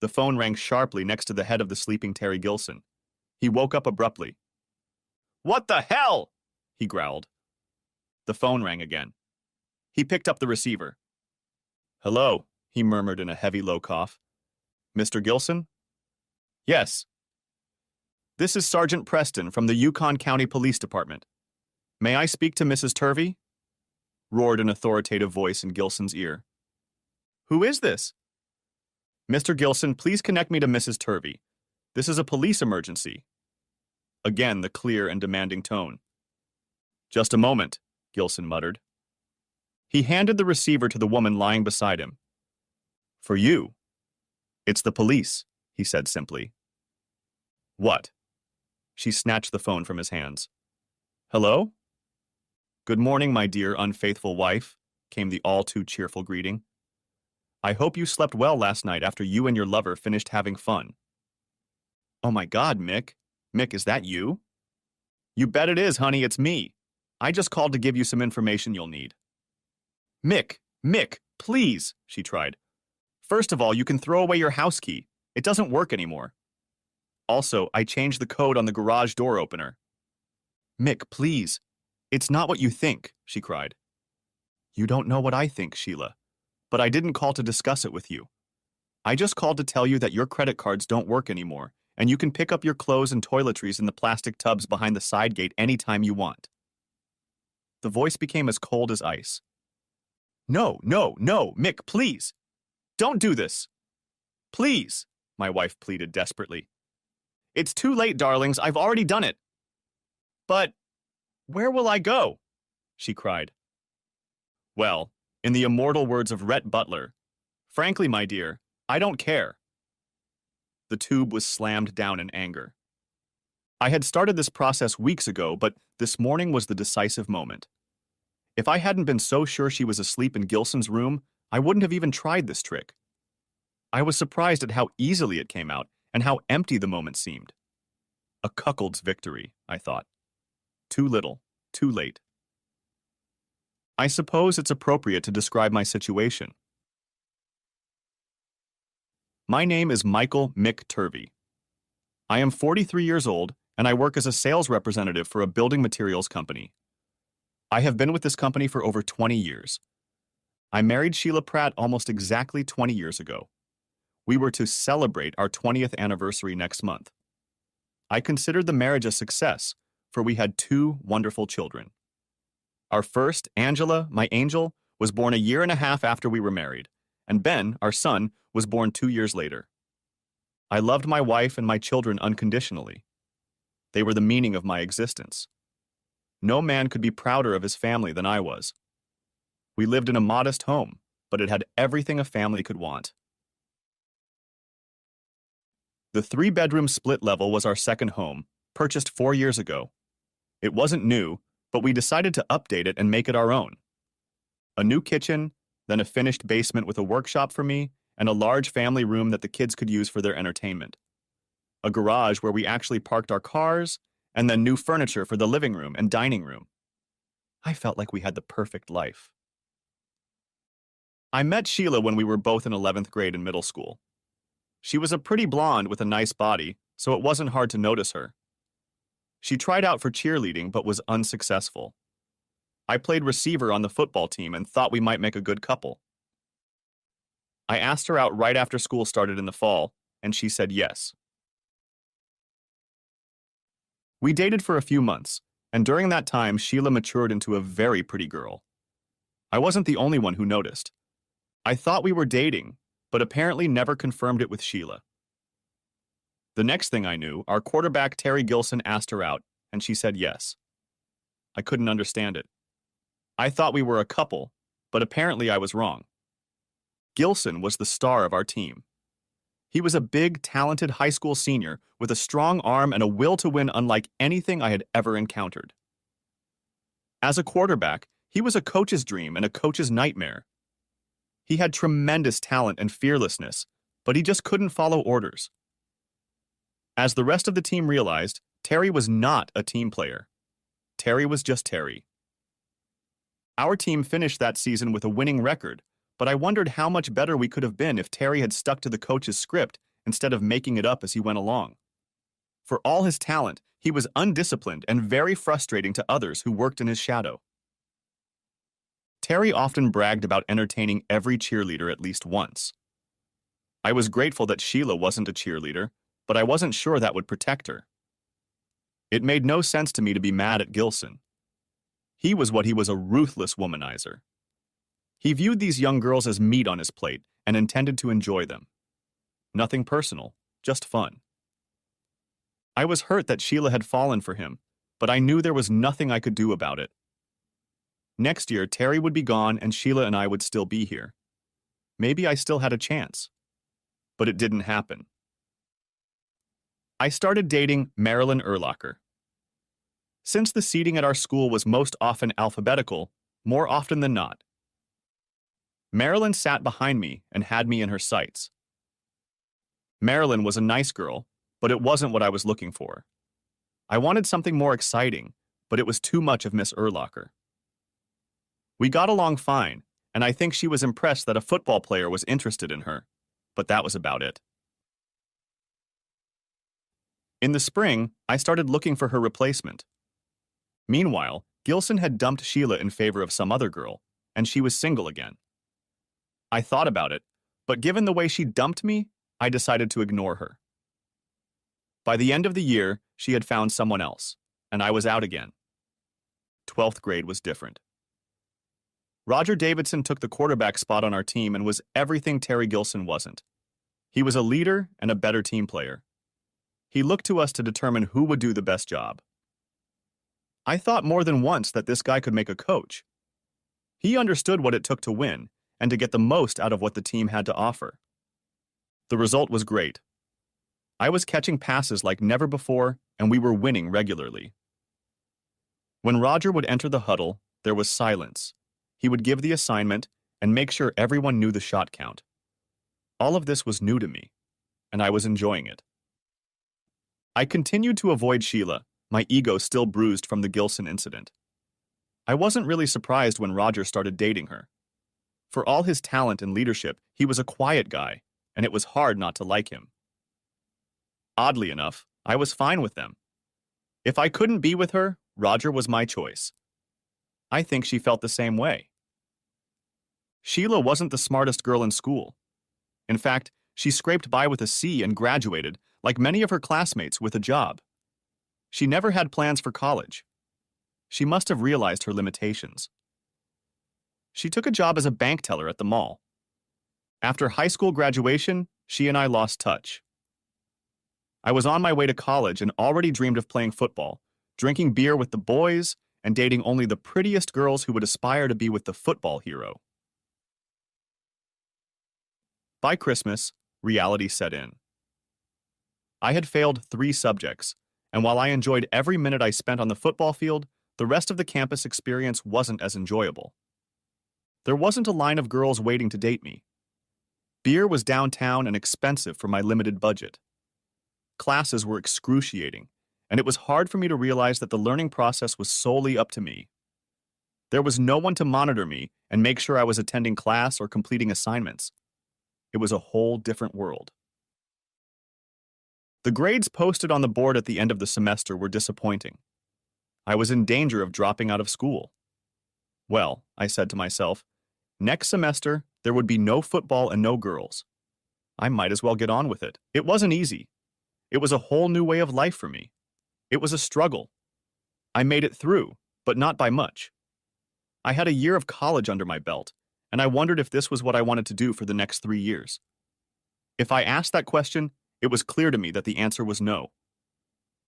The phone rang sharply next to the head of the sleeping Terry Gilson. He woke up abruptly. "What the hell?" he growled. The phone rang again. He picked up the receiver. "Hello," he murmured in a heavy, low cough. "Mr. Gilson?" "Yes." "This is Sergeant Preston from the Yukon County Police Department. May I speak to Mrs. Turvey?" roared an authoritative voice in Gilson's ear. "Who is this?" "Mr. Gilson, please connect me to Mrs. Turvey. This is a police emergency." Again, the clear and demanding tone. "Just a moment," Gilson muttered. He handed the receiver to the woman lying beside him. "For you." "It's the police," he said simply. "What?" She snatched the phone from his hands. "Hello?" "Good morning, my dear unfaithful wife," came the all-too-cheerful greeting. "I hope you slept well last night after you and your lover finished having fun." "Oh my God, Mick. Mick, is that you?" "You bet it is, honey, it's me. I just called to give you some information you'll need." Mick, please," she tried. "First of all, you can throw away your house key. It doesn't work anymore. Also, I changed the code on the garage door opener." "Mick, please. It's not what you think," she cried. "You don't know what I think, Sheila. But I didn't call to discuss it with you. I just called to tell you that your credit cards don't work anymore, and you can pick up your clothes and toiletries in the plastic tubs behind the side gate anytime you want." The voice became as cold as ice. No, Mick, please. Don't do this. Please," my wife pleaded desperately. "It's too late, darlings. I've already done it." "But where will I go?" she cried. "Well, in the immortal words of Rhett Butler, frankly, my dear, I don't care." The tube was slammed down in anger. I had started this process weeks ago, but this morning was the decisive moment. If I hadn't been so sure she was asleep in Gilson's room, I wouldn't have even tried this trick. I was surprised at how easily it came out and how empty the moment seemed. A cuckold's victory, I thought. Too little, too late. I suppose it's appropriate to describe my situation. My name is Michael Mick Turvey. I am 43 years old, and I work as a sales representative for a building materials company. I have been with this company for over 20 years. I married Sheila Pratt almost exactly 20 years ago. We were to celebrate our 20th anniversary next month. I considered the marriage a success, for we had 2 wonderful children. Our first, Angela, my angel, was born a year and a half after we were married, and Ben, our son, was born 2 years later. I loved my wife and my children unconditionally. They were the meaning of my existence. No man could be prouder of his family than I was. We lived in a modest home, but it had everything a family could want. The 3-bedroom split level was our second home, purchased 4 years ago. It wasn't new, but we decided to update it and make it our own. A new kitchen, then a finished basement with a workshop for me, and a large family room that the kids could use for their entertainment. A garage where we actually parked our cars, and then new furniture for the living room and dining room. I felt like we had the perfect life. I met Sheila when we were both in 11th grade and middle school. She was a pretty blonde with a nice body, so it wasn't hard to notice her. She tried out for cheerleading but was unsuccessful. I played receiver on the football team and thought we might make a good couple. I asked her out right after school started in the fall, and she said yes. We dated for a few months, and during that time, Sheila matured into a very pretty girl. I wasn't the only one who noticed. I thought we were dating, but apparently never confirmed it with Sheila. The next thing I knew, our quarterback Terry Gilson asked her out, and she said yes. I couldn't understand it. I thought we were a couple, but apparently I was wrong. Gilson was the star of our team. He was a big, talented high school senior with a strong arm and a will to win unlike anything I had ever encountered. As a quarterback, he was a coach's dream and a coach's nightmare. He had tremendous talent and fearlessness, but he just couldn't follow orders. As the rest of the team realized, Terry was not a team player. Terry was just Terry. Our team finished that season with a winning record, but I wondered how much better we could have been if Terry had stuck to the coach's script instead of making it up as he went along. For all his talent, he was undisciplined and very frustrating to others who worked in his shadow. Terry often bragged about entertaining every cheerleader at least once. I was grateful that Sheila wasn't a cheerleader, but I wasn't sure that would protect her. It made no sense to me to be mad at Gilson. He was what he was, a ruthless womanizer. He viewed these young girls as meat on his plate and intended to enjoy them. Nothing personal, just fun. I was hurt that Sheila had fallen for him, but I knew there was nothing I could do about it. Next year, Terry would be gone and Sheila and I would still be here. Maybe I still had a chance. But it didn't happen. I started dating Marilyn Erlacher. Since the seating at our school was most often alphabetical, more often than not, Marilyn sat behind me and had me in her sights. Marilyn was a nice girl, but it wasn't what I was looking for. I wanted something more exciting, but it was too much of Miss Erlacher. We got along fine, and I think she was impressed that a football player was interested in her, but that was about it. In the spring, I started looking for her replacement. Meanwhile, Gilson had dumped Sheila in favor of some other girl, and she was single again. I thought about it, but given the way she dumped me, I decided to ignore her. By the end of the year, she had found someone else, and I was out again. 12th grade was different. Roger Davidson took the quarterback spot on our team and was everything Terry Gilson wasn't. He was a leader and a better team player. He looked to us to determine who would do the best job. I thought more than once that this guy could make a coach. He understood what it took to win and to get the most out of what the team had to offer. The result was great. I was catching passes like never before, and we were winning regularly. When Roger would enter the huddle, there was silence. He would give the assignment and make sure everyone knew the shot count. All of this was new to me, and I was enjoying it. I continued to avoid Sheila, my ego still bruised from the Gilson incident. I wasn't really surprised when Roger started dating her. For all his talent and leadership, he was a quiet guy, and it was hard not to like him. Oddly enough, I was fine with them. If I couldn't be with her, Roger was my choice. I think she felt the same way. Sheila wasn't the smartest girl in school. In fact, she scraped by with a C and graduated, like many of her classmates, with a job. She never had plans for college. She must have realized her limitations. She took a job as a bank teller at the mall. After high school graduation, she and I lost touch. I was on my way to college and already dreamed of playing football, drinking beer with the boys, and dating only the prettiest girls who would aspire to be with the football hero. By Christmas, reality set in. I had failed 3 subjects, and while I enjoyed every minute I spent on the football field, the rest of the campus experience wasn't as enjoyable. There wasn't a line of girls waiting to date me. Beer was downtown and expensive for my limited budget. Classes were excruciating, and it was hard for me to realize that the learning process was solely up to me. There was no one to monitor me and make sure I was attending class or completing assignments. It was a whole different world. The grades posted on the board at the end of the semester were disappointing. I was in danger of dropping out of school. Well, I said to myself, next semester there would be no football and no girls. I might as well get on with it. It wasn't easy. It was a whole new way of life for me. It was a struggle. I made it through, but not by much. I had a year of college under my belt, and I wondered if this was what I wanted to do for the next 3 years. If I asked that question, it was clear to me that the answer was no.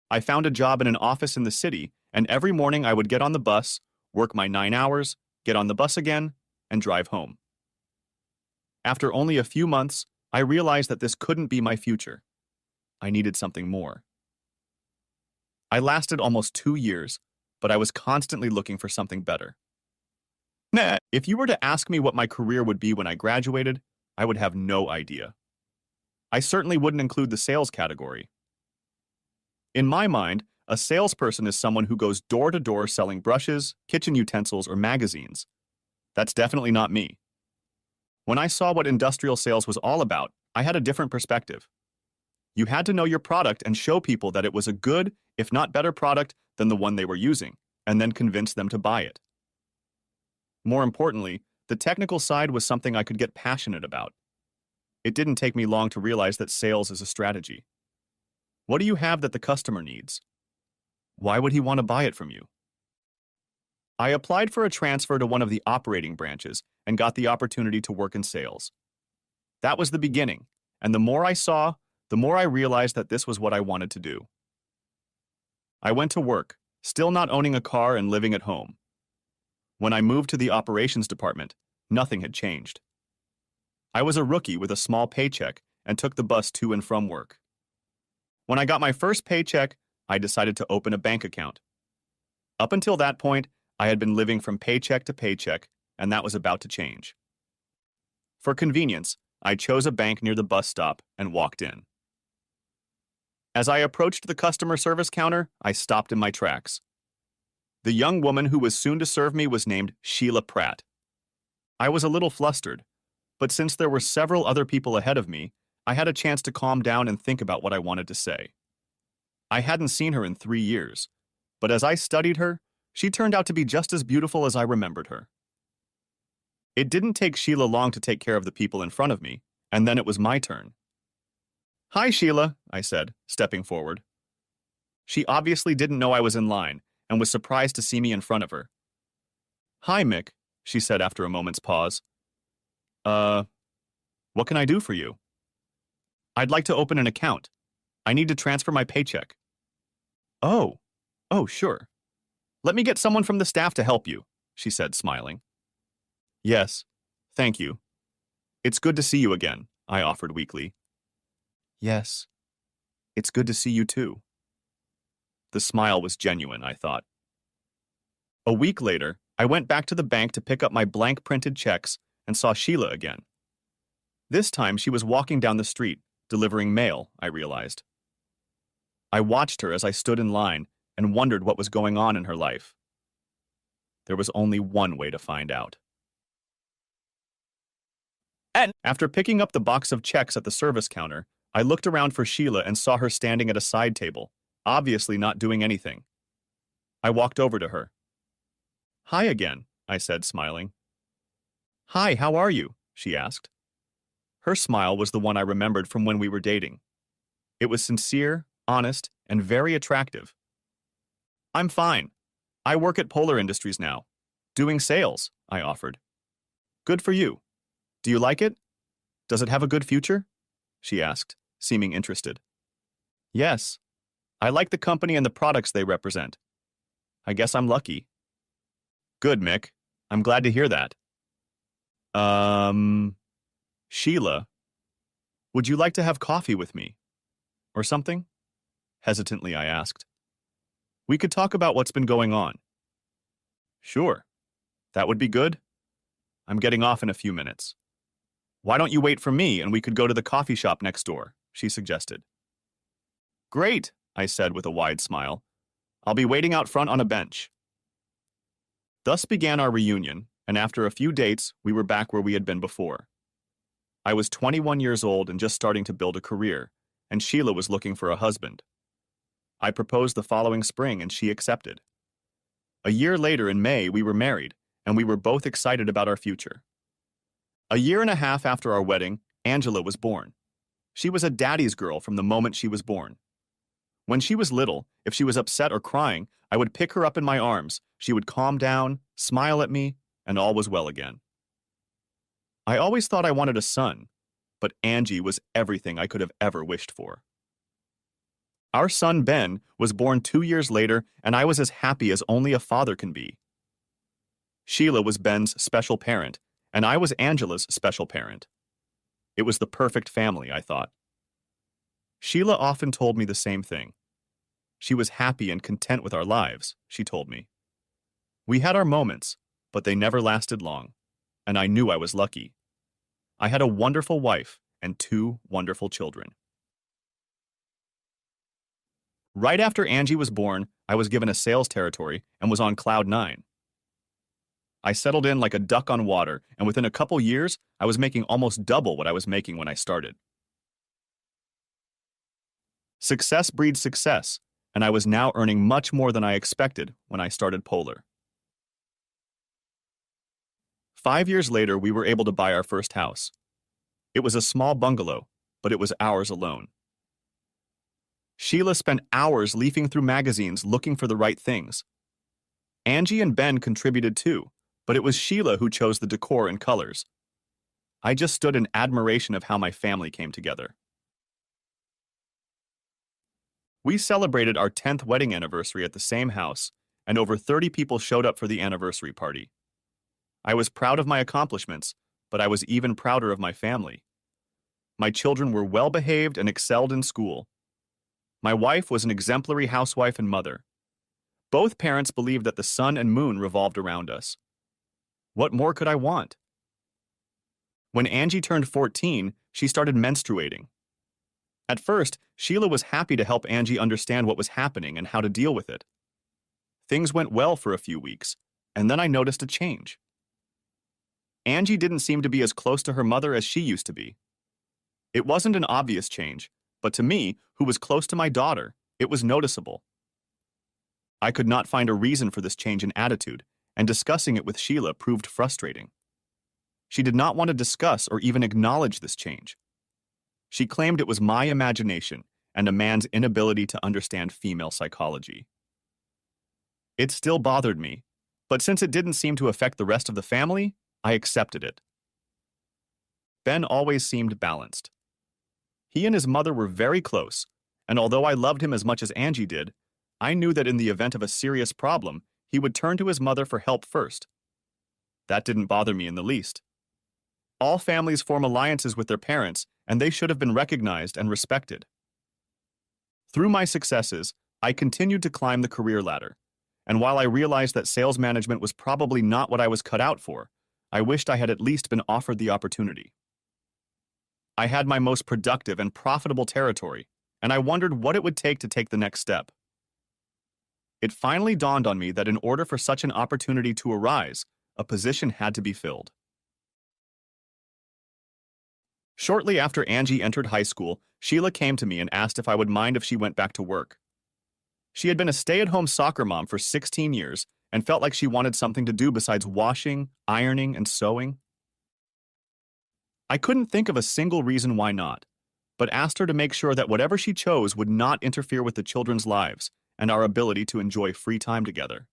I found a job in an office in the city, and every morning I would get on the bus, work my 9 hours, get on the bus again, and drive home. After only a few months, I realized that this couldn't be my future. I needed something more. I lasted almost 2 years, but I was constantly looking for something better. If you were to ask me what my career would be when I graduated, I would have no idea. I certainly wouldn't include the sales category. In my mind, a salesperson is someone who goes door to door selling brushes, kitchen utensils, or magazines. That's definitely not me. When I saw what industrial sales was all about, I had a different perspective. You had to know your product and show people that it was a good, if not better product than the one they were using, and then convince them to buy it. More importantly, the technical side was something I could get passionate about. It didn't take me long to realize that sales is a strategy. What do you have that the customer needs? Why would he want to buy it from you? I applied for a transfer to one of the operating branches and got the opportunity to work in sales. That was the beginning, and the more I saw, the more I realized that this was what I wanted to do. I went to work, still not owning a car and living at home. When I moved to the operations department, nothing had changed. I was a rookie with a small paycheck and took the bus to and from work. When I got my first paycheck, I decided to open a bank account. Up until that point, I had been living from paycheck to paycheck, and that was about to change. For convenience, I chose a bank near the bus stop and walked in. As I approached the customer service counter, I stopped in my tracks. The young woman who was soon to serve me was named Sheila Pratt. I was a little flustered, but since there were several other people ahead of me, I had a chance to calm down and think about what I wanted to say. I hadn't seen her in 3 years, but as I studied her, she turned out to be just as beautiful as I remembered her. It didn't take Sheila long to take care of the people in front of me, and then it was my turn. "Hi, Sheila," I said, stepping forward. She obviously didn't know I was in line and was surprised to see me in front of her. "Hi, Mick," she said after a moment's pause. What can I do for you?" "I'd like to open an account. I need to transfer my paycheck." Oh, sure. Let me get someone from the staff to help you," she said, smiling. "Yes, thank you. It's good to see you again," I offered weakly. "Yes, it's good to see you too." The smile was genuine, I thought. A week later, I went back to the bank to pick up my blank printed checks and saw Sheila again. This time she was walking down the street, delivering mail, I realized. I watched her as I stood in line and wondered what was going on in her life. There was only one way to find out. And after picking up the box of checks at the service counter, I looked around for Sheila and saw her standing at a side table, obviously not doing anything. I walked over to her. "Hi again," I said, smiling. "Hi, how are you?" she asked. Her smile was the one I remembered from when we were dating. It was sincere, honest, and very attractive. "I'm fine. I work at Polar Industries now. Doing sales," I offered. "Good for you. Do you like it? Does it have a good future?" she asked, seeming interested. "Yes. I like the company and the products they represent. I guess I'm lucky." "Good, Mick. I'm glad to hear that." Sheila, would you like to have coffee with me? Or something?" Hesitantly, I asked. "We could talk about what's been going on." "Sure. That would be good. I'm getting off in a few minutes." "Why don't you wait for me and we could go to the coffee shop next door?" she suggested. "Great," I said with a wide smile. "I'll be waiting out front on a bench." Thus began our reunion, and after a few dates, we were back where we had been before. I was 21 years old and just starting to build a career, and Sheila was looking for a husband. I proposed the following spring and she accepted. A year later in May, we were married, and we were both excited about our future. A year and a half after our wedding, Angela was born. She was a daddy's girl from the moment she was born. When she was little, if she was upset or crying, I would pick her up in my arms, she would calm down, smile at me, and all was well again. I always thought I wanted a son, but Angie was everything I could have ever wished for. Our son Ben was born 2 years later, and I was as happy as only a father can be. Sheila was Ben's special parent, and I was Angela's special parent. It was the perfect family, I thought. Sheila often told me the same thing. She was happy and content with our lives, she told me. We had our moments, but they never lasted long, and I knew I was lucky. I had a wonderful wife and 2 wonderful children. Right after Angie was born, I was given a sales territory and was on cloud 9. I settled in like a duck on water, and within a couple years, I was making almost double what I was making when I started. Success breeds success, and I was now earning much more than I expected when I started Polar. 5 years later, we were able to buy our first house. It was a small bungalow, but it was ours alone. Sheila spent hours leafing through magazines looking for the right things. Angie and Ben contributed too, but it was Sheila who chose the decor and colors. I just stood in admiration of how my family came together. We celebrated our 10th wedding anniversary at the same house, and over 30 people showed up for the anniversary party. I was proud of my accomplishments, but I was even prouder of my family. My children were well-behaved and excelled in school. My wife was an exemplary housewife and mother. Both parents believed that the sun and moon revolved around us. What more could I want? When Angie turned 14, she started menstruating. At first, Sheila was happy to help Angie understand what was happening and how to deal with it. Things went well for a few weeks, and then I noticed a change. Angie didn't seem to be as close to her mother as she used to be. It wasn't an obvious change, but to me, who was close to my daughter, it was noticeable. I could not find a reason for this change in attitude, and discussing it with Sheila proved frustrating. She did not want to discuss or even acknowledge this change. She claimed it was my imagination and a man's inability to understand female psychology. It still bothered me, but since it didn't seem to affect the rest of the family, I accepted it. Ben always seemed balanced. He and his mother were very close, and although I loved him as much as Angie did, I knew that in the event of a serious problem, he would turn to his mother for help first. That didn't bother me in the least. All families form alliances with their parents, and they should have been recognized and respected. Through my successes, I continued to climb the career ladder, and while I realized that sales management was probably not what I was cut out for, I wished I had at least been offered the opportunity. I had my most productive and profitable territory, and I wondered what it would take to take the next step. It finally dawned on me that in order for such an opportunity to arise, a position had to be filled. Shortly after Angie entered high school, Sheila came to me and asked if I would mind if she went back to work. She had been a stay-at-home soccer mom for 16 years and felt like she wanted something to do besides washing, ironing, and sewing. I couldn't think of a single reason why not, but asked her to make sure that whatever she chose would not interfere with the children's lives and our ability to enjoy free time together.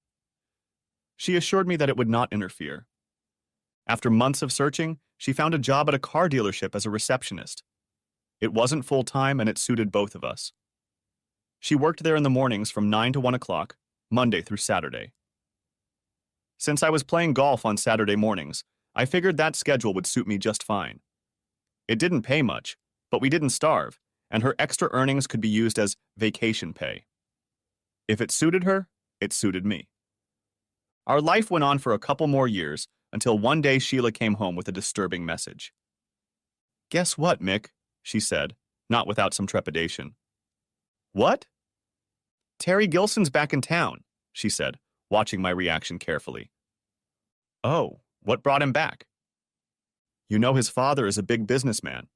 She assured me that it would not interfere. After months of searching, she found a job at a car dealership as a receptionist. It wasn't full-time and it suited both of us. She worked there in the mornings from 9 to 1 o'clock, Monday through Saturday. Since I was playing golf on Saturday mornings, I figured that schedule would suit me just fine. It didn't pay much, but we didn't starve, and her extra earnings could be used as vacation pay. If it suited her, it suited me. Our life went on for a couple more years until one day Sheila came home with a disturbing message. "Guess what, Mick?" she said, not without some trepidation. "What?" "Terry Gilson's back in town," she said, watching my reaction carefully. "Oh, what brought him back?" "You know his father is a big businessman.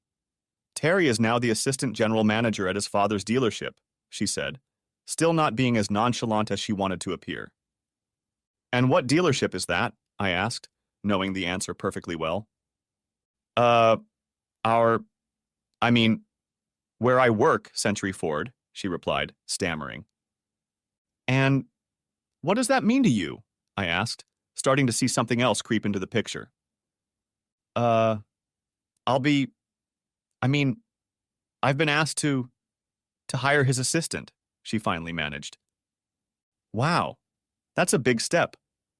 Terry is now the assistant general manager at his father's dealership," she said, still not being as nonchalant as she wanted to appear. "And what dealership is that?" I asked, knowing the answer perfectly well. Where I work, Century Ford," she replied, stammering. "And what does that mean to you?" I asked, starting to see something else creep into the picture. I'll be, I mean, I've been asked to hire his assistant," she finally managed. "Wow, that's a big step,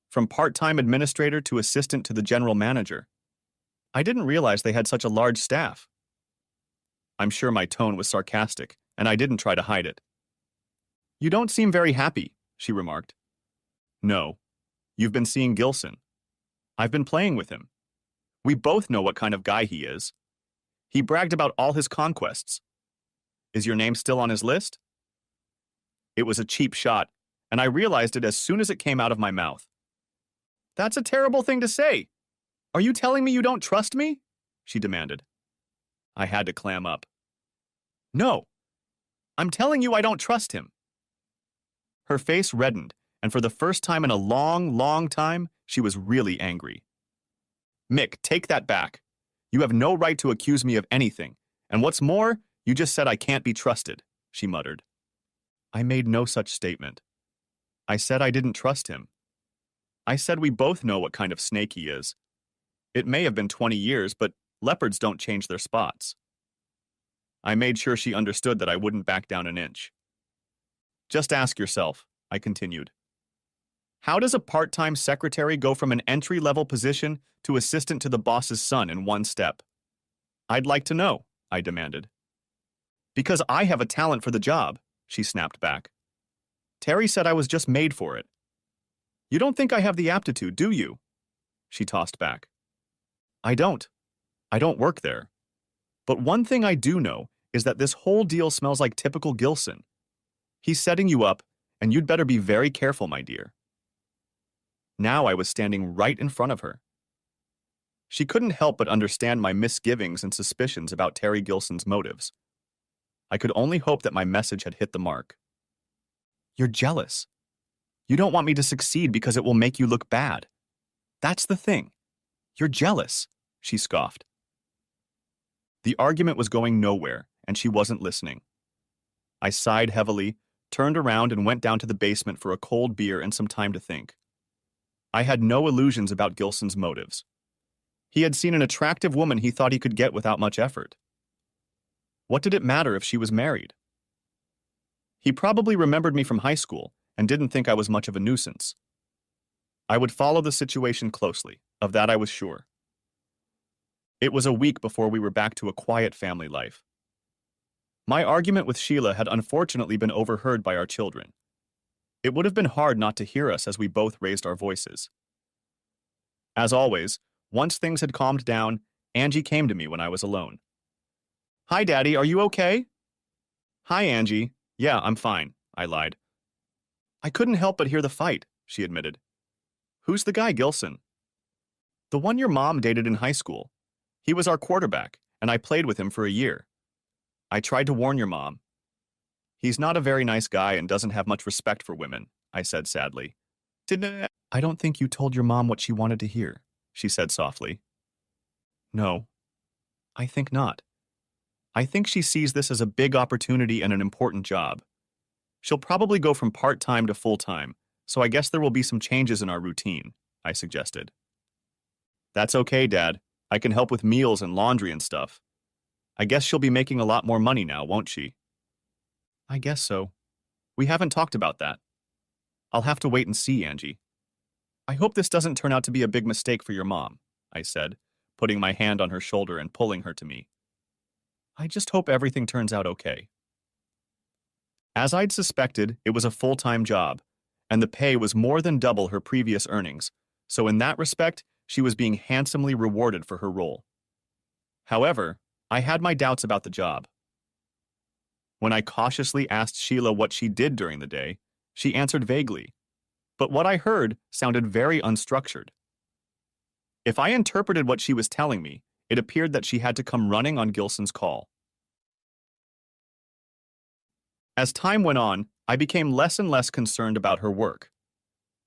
from part-time administrator to assistant to the general manager. I didn't realize they had such a large staff." I'm sure my tone was sarcastic, and I didn't try to hide it. "You don't seem very happy," she remarked. "No, you've been seeing Gilson. I've been playing with him. We both know what kind of guy he is. He bragged about all his conquests. Is your name still on his list?" It was a cheap shot, and I realized it as soon as it came out of my mouth. "That's a terrible thing to say. Are you telling me you don't trust me?" she demanded. I had to clam up. "No. I'm telling you I don't trust him. Her face reddened, and for the first time in a long, long time, she was really angry. Mick, take that back. You have no right to accuse me of anything, and what's more, you just said I can't be trusted, she muttered. I made no such statement. I said I didn't trust him. I said we both know what kind of snake he is. It may have been 20 years, but leopards don't change their spots. I made sure she understood that I wouldn't back down an inch. Just ask yourself, I continued. How does a part-time secretary go from an entry-level position to assistant to the boss's son in one step? I'd like to know, I demanded. Because I have a talent for the job, she snapped back. Terry said I was just made for it. You don't think I have the aptitude, do you? She tossed back. I don't. I don't work there. But one thing I do know is that this whole deal smells like typical Gilson. He's setting you up, and you'd better be very careful, my dear. Now I was standing right in front of her. She couldn't help but understand my misgivings and suspicions about Terry Gilson's motives. I could only hope that my message had hit the mark. You're jealous. You don't want me to succeed because it will make you look bad. That's the thing. You're jealous, she scoffed. The argument was going nowhere, and she wasn't listening. I sighed heavily, turned around and went down to the basement for a cold beer and some time to think. I had no illusions about Gilson's motives. He had seen an attractive woman he thought he could get without much effort. What did it matter if she was married? He probably remembered me from high school and didn't think I was much of a nuisance. I would follow the situation closely, of that I was sure. It was a week before we were back to a quiet family life. My argument with Sheila had unfortunately been overheard by our children. It would have been hard not to hear us as we both raised our voices. As always, once things had calmed down, Angie came to me when I was alone. Hi, Daddy, are you okay? Hi, Angie. Yeah, I'm fine, I lied. I couldn't help but hear the fight, she admitted. Who's the guy, Gilson? The one your mom dated in high school. He was our quarterback, and I played with him for a year. I tried to warn your mom. He's not a very nice guy and doesn't have much respect for women, I said sadly. I don't think you told your mom what she wanted to hear, she said softly. No, I think not. I think she sees this as a big opportunity and an important job. She'll probably go from part-time to full-time, so I guess there will be some changes in our routine, I suggested. That's okay, Dad. I can help with meals and laundry and stuff. I guess she'll be making a lot more money now, won't she? I guess so. We haven't talked about that. I'll have to wait and see, Angie. I hope this doesn't turn out to be a big mistake for your mom, I said, putting my hand on her shoulder and pulling her to me. I just hope everything turns out okay. As I'd suspected, it was a full-time job, and the pay was more than double her previous earnings, so in that respect, she was being handsomely rewarded for her role. However, I had my doubts about the job. When I cautiously asked Sheila what she did during the day, she answered vaguely, but what I heard sounded very unstructured. If I interpreted what she was telling me, it appeared that she had to come running on Gilson's call. As time went on, I became less and less concerned about her work.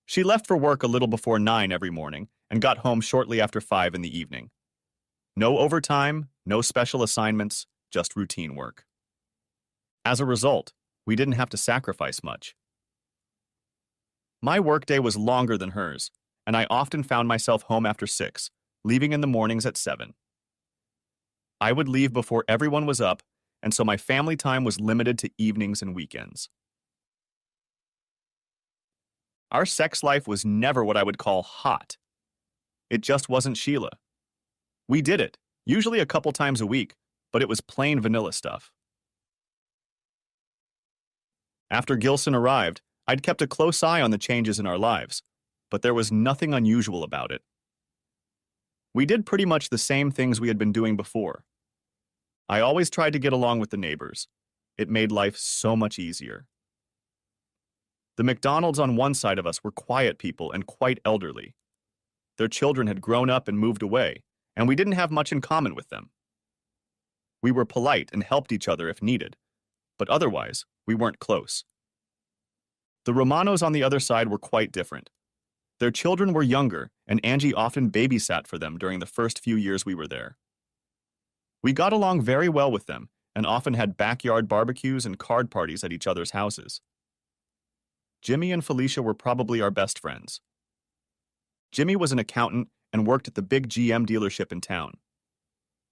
She left for work a little before 9 every morning and got home shortly after 5 in the evening. No overtime, no special assignments, just routine work. As a result, we didn't have to sacrifice much. My workday was longer than hers, and I often found myself home after 6, leaving in the mornings at 7. I would leave before everyone was up, and so my family time was limited to evenings and weekends. Our sex life was never what I would call hot. It just wasn't Sheila. We did it, usually a couple times a week, but it was plain vanilla stuff. After Gilson arrived, I'd kept a close eye on the changes in our lives, but there was nothing unusual about it. We did pretty much the same things we had been doing before. I always tried to get along with the neighbors. It made life so much easier. The McDonalds on one side of us were quiet people and quite elderly. Their children had grown up and moved away, and we didn't have much in common with them. We were polite and helped each other if needed, but otherwise, we weren't close. The Romanos on the other side were quite different. Their children were younger, and Angie often babysat for them during the first few years we were there. We got along very well with them, and often had backyard barbecues and card parties at each other's houses. Jimmy and Felicia were probably our best friends. Jimmy was an accountant and worked at the big GM dealership in town.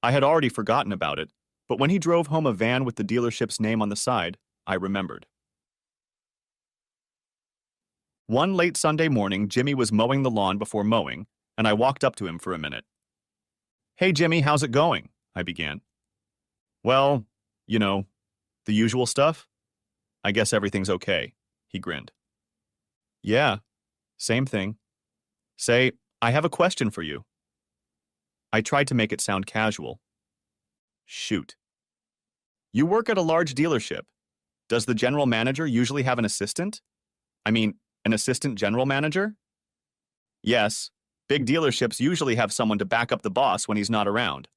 I had already forgotten about it, but when he drove home a van with the dealership's name on the side, I remembered. One late Sunday morning, Jimmy was mowing the lawn before mowing, and I walked up to him for a minute. "Hey Jimmy, how's it going?" I began. "Well, you know, the usual stuff. I guess everything's okay," he grinned. "Yeah, same thing. Say, I have a question for you." I tried to make it sound casual. "Shoot. You work at a large dealership. Does the general manager usually have an assistant? I mean, an assistant general manager?" "Yes. Big dealerships usually have someone to back up the boss when he's not around."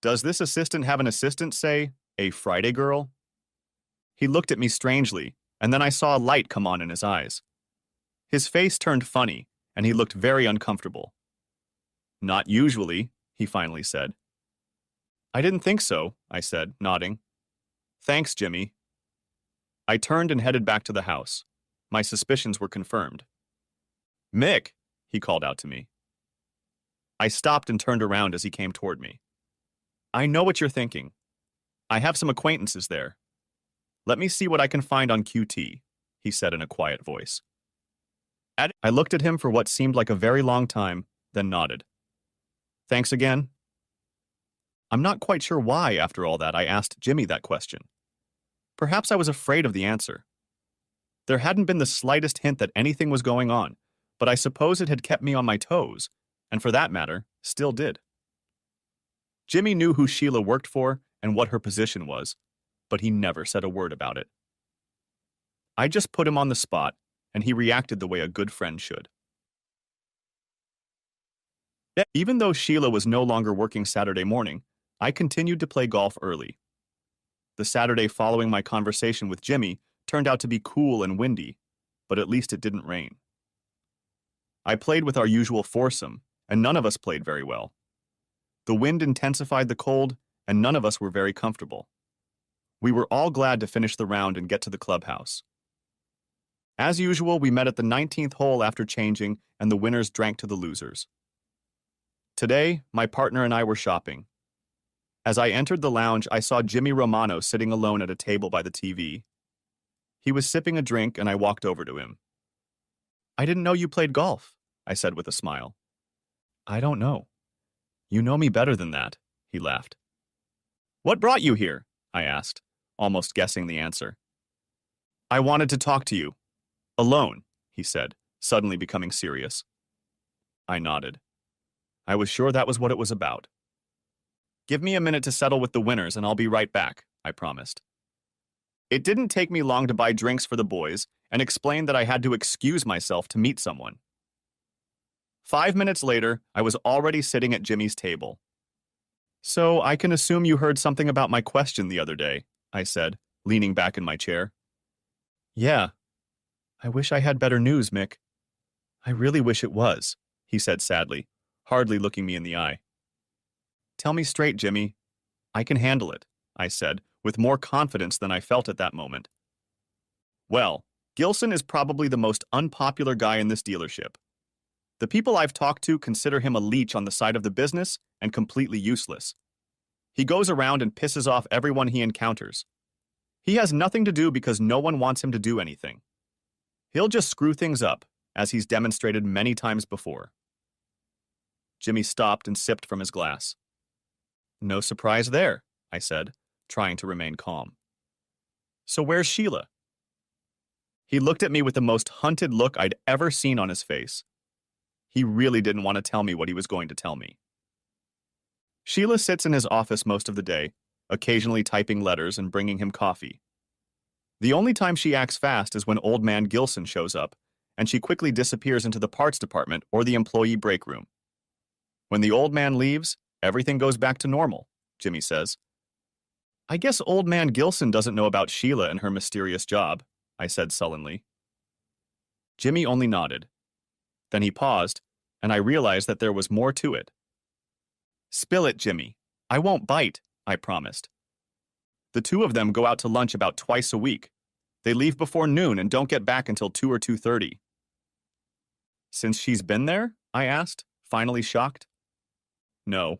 "Does this assistant have an assistant, say, a Friday girl?" He looked at me strangely, and then I saw a light come on in his eyes. His face turned funny, and he looked very uncomfortable. "Not usually," he finally said. "I didn't think so," I said, nodding. "Thanks, Jimmy." I turned and headed back to the house. My suspicions were confirmed. "Mick," he called out to me. I stopped and turned around as he came toward me. "I know what you're thinking. I have some acquaintances there. Let me see what I can find on QT," he said in a quiet voice. I looked at him for what seemed like a very long time, then nodded. "Thanks again." I'm not quite sure why, after all that, I asked Jimmy that question. Perhaps I was afraid of the answer. There hadn't been the slightest hint that anything was going on, but I suppose it had kept me on my toes, and for that matter, still did. Jimmy knew who Sheila worked for and what her position was, but he never said a word about it. I just put him on the spot, and he reacted the way a good friend should. Even though Sheila was no longer working Saturday morning, I continued to play golf early. The Saturday following my conversation with Jimmy turned out to be cool and windy, but at least it didn't rain. I played with our usual foursome, and none of us played very well. The wind intensified the cold, and none of us were very comfortable. We were all glad to finish the round and get to the clubhouse. As usual, we met at the 19th hole after changing, and the winners drank to the losers. Today, my partner and I were shopping. As I entered the lounge, I saw Jimmy Romano sitting alone at a table by the TV. He was sipping a drink, and I walked over to him. "I didn't know you played golf," I said with a smile. "I don't know. You know me better than that," he laughed. "What brought you here?" I asked, almost guessing the answer. "I wanted to talk to you. Alone," he said, suddenly becoming serious. I nodded. I was sure that was what it was about. "Give me a minute to settle with the winners and I'll be right back," I promised. It didn't take me long to buy drinks for the boys and explain that I had to excuse myself to meet someone. 5 minutes later, I was already sitting at Jimmy's table. "So I can assume you heard something about my question the other day," I said, leaning back in my chair. "Yeah. I wish I had better news, Mick. I really wish it was," he said sadly, hardly looking me in the eye. "Tell me straight, Jimmy. I can handle it," I said, with more confidence than I felt at that moment. "Well, Gilson is probably the most unpopular guy in this dealership. The people I've talked to consider him a leech on the side of the business and completely useless. He goes around and pisses off everyone he encounters. He has nothing to do because no one wants him to do anything. He'll just screw things up, as he's demonstrated many times before." Jimmy stopped and sipped from his glass. "No surprise there," I said, trying to remain calm. "So where's Sheila?" He looked at me with the most hunted look I'd ever seen on his face. He really didn't want to tell me what he was going to tell me. "Sheila sits in his office most of the day, occasionally typing letters and bringing him coffee. The only time she acts fast is when old man Gilson shows up, and she quickly disappears into the parts department or the employee break room. When the old man leaves, everything goes back to normal," Jimmy says. I guess old man Gilson doesn't know about Sheila and her mysterious job, I said sullenly. Jimmy only nodded. Then he paused, and I realized that there was more to it. Spill it, Jimmy. I won't bite, I promised. The two of them go out to lunch about twice a week. They leave before noon and don't get back until 2 or 2:30. Since she's been there? I asked, finally shocked. No.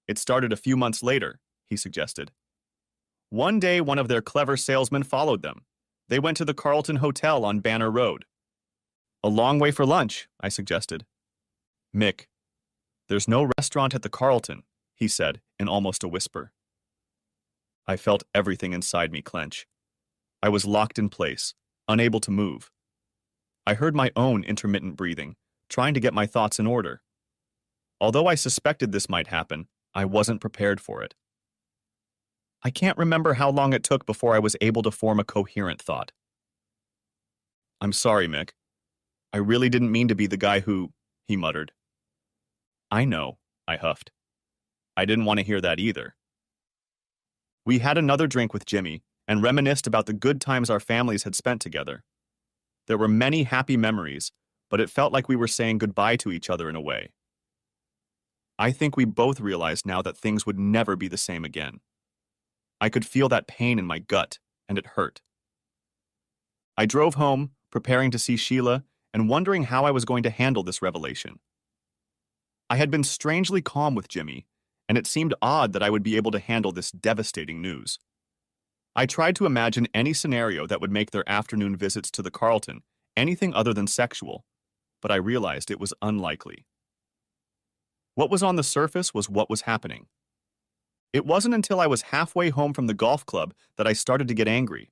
It started a few months later, he suggested. One day, one of their clever salesmen followed them. They went to the Carlton Hotel on Banner Road. A long way for lunch, I suggested. Mick, there's no restaurant at the Carlton, he said in almost a whisper. I felt everything inside me clench. I was locked in place, unable to move. I heard my own intermittent breathing, trying to get my thoughts in order. Although I suspected this might happen, I wasn't prepared for it. I can't remember how long it took before I was able to form a coherent thought. I'm sorry, Mick. I really didn't mean to be the guy who, he muttered. I know, I huffed. I didn't want to hear that either. We had another drink with Jimmy and reminisced about the good times our families had spent together. There were many happy memories, but it felt like we were saying goodbye to each other in a way. I think we both realized now that things would never be the same again. I could feel that pain in my gut, and it hurt. I drove home, preparing to see Sheila, and wondering how I was going to handle this revelation. I had been strangely calm with Jimmy, and it seemed odd that I would be able to handle this devastating news. I tried to imagine any scenario that would make their afternoon visits to the Carlton anything other than sexual, but I realized it was unlikely. What was on the surface was what was happening. It wasn't until I was halfway home from the golf club that I started to get angry.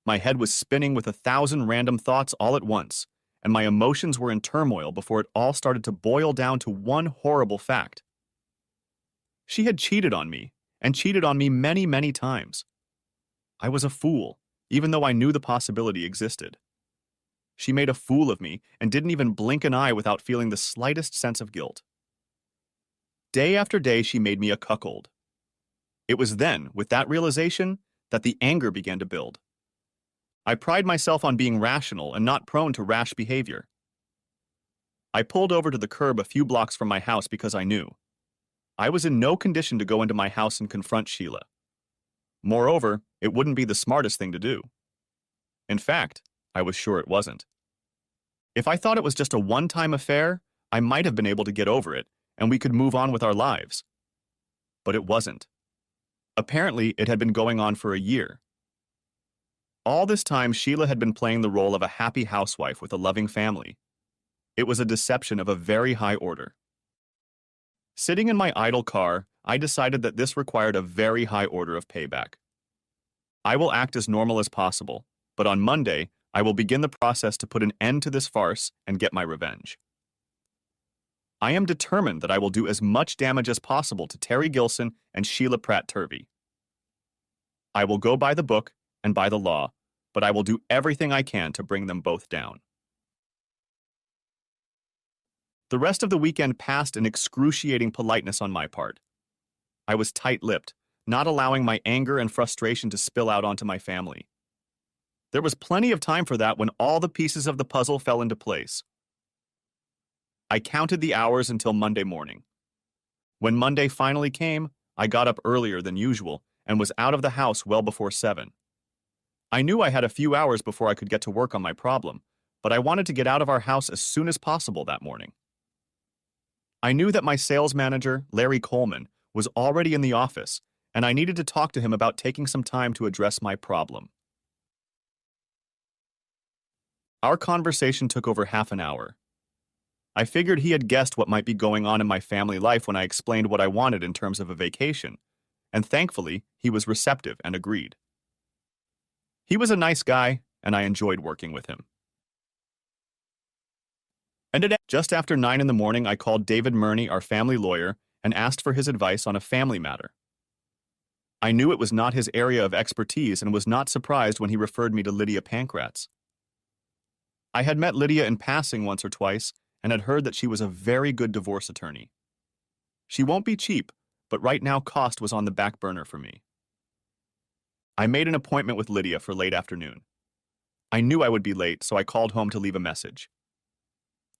My head was spinning with 1,000 random thoughts all at once, and my emotions were in turmoil before it all started to boil down to one horrible fact. She had cheated on me, and cheated on me many, many times. I was a fool, even though I knew the possibility existed. She made a fool of me and didn't even blink an eye without feeling the slightest sense of guilt. Day after day, she made me a cuckold. It was then, with that realization, that the anger began to build. I pride myself on being rational and not prone to rash behavior. I pulled over to the curb a few blocks from my house because I knew I was in no condition to go into my house and confront Sheila. Moreover, it wouldn't be the smartest thing to do. In fact, I was sure it wasn't. If I thought it was just a one-time affair, I might have been able to get over it, and we could move on with our lives. But it wasn't. Apparently, it had been going on for a year. All this time, Sheila had been playing the role of a happy housewife with a loving family. It was a deception of a very high order. Sitting in my idle car, I decided that this required a very high order of payback. I will act as normal as possible, but on Monday, I will begin the process to put an end to this farce and get my revenge. I am determined that I will do as much damage as possible to Terry Gilson and Sheila Pratt-Turvey. I will go by the book and by the law, but I will do everything I can to bring them both down. The rest of the weekend passed in excruciating politeness on my part. I was tight-lipped, not allowing my anger and frustration to spill out onto my family. There was plenty of time for that when all the pieces of the puzzle fell into place. I counted the hours until Monday morning. When Monday finally came, I got up earlier than usual and was out of the house well before 7. I knew I had a few hours before I could get to work on my problem, but I wanted to get out of our house as soon as possible that morning. I knew that my sales manager, Larry Coleman, was already in the office, and I needed to talk to him about taking some time to address my problem. Our conversation took over half an hour. I figured he had guessed what might be going on in my family life when I explained what I wanted in terms of a vacation, and thankfully, he was receptive and agreed. He was a nice guy, and I enjoyed working with him. Just after 9 in the morning, I called David Murney, our family lawyer, and asked for his advice on a family matter. I knew it was not his area of expertise and was not surprised when he referred me to Lydia Pankratz. I had met Lydia in passing once or twice and had heard that she was a very good divorce attorney. She won't be cheap, but right now cost was on the back burner for me. I made an appointment with Lydia for late afternoon. I knew I would be late, so I called home to leave a message.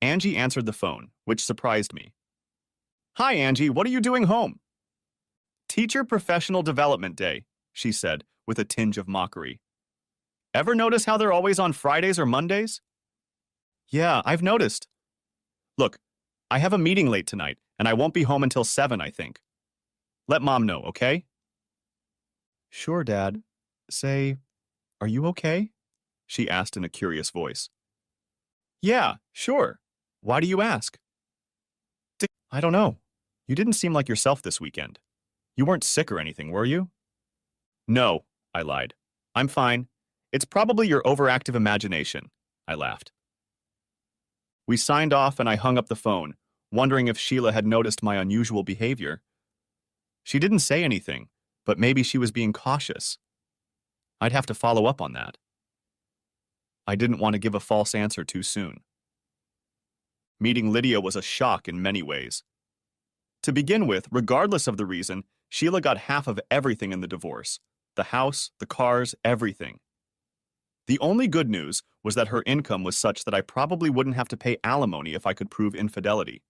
Angie answered the phone, which surprised me. Hi, Angie, what are you doing home? Teacher Professional Development Day, she said, with a tinge of mockery. Ever notice how they're always on Fridays or Mondays? Yeah, I've noticed. Look, I have a meeting late tonight, and I won't be home until 7, I think. Let Mom know, okay? Sure, Dad. Say, are you okay? She asked in a curious voice. Yeah, sure. Why do you ask? I don't know. You didn't seem like yourself this weekend. You weren't sick or anything, were you? No, I lied. I'm fine. It's probably your overactive imagination, I laughed. We signed off and I hung up the phone, wondering if Sheila had noticed my unusual behavior. She didn't say anything, but maybe she was being cautious. I'd have to follow up on that. I didn't want to give a false answer too soon. Meeting Lydia was a shock in many ways. To begin with, regardless of the reason, Sheila got half of everything in the divorce. The house, the cars, everything. The only good news was that her income was such that I probably wouldn't have to pay alimony if I could prove infidelity.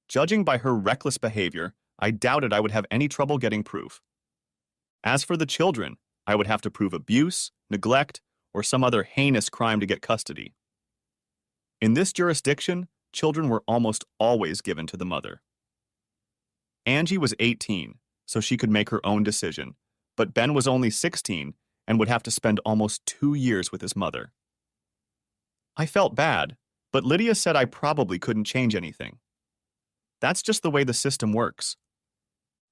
Judging by her reckless behavior, I doubted I would have any trouble getting proof. As for the children, I would have to prove abuse, neglect, or some other heinous crime to get custody. In this jurisdiction, children were almost always given to the mother. Angie was 18, so she could make her own decision, but Ben was only 16 and would have to spend almost 2 years with his mother. I felt bad, but Lydia said I probably couldn't change anything. That's just the way the system works.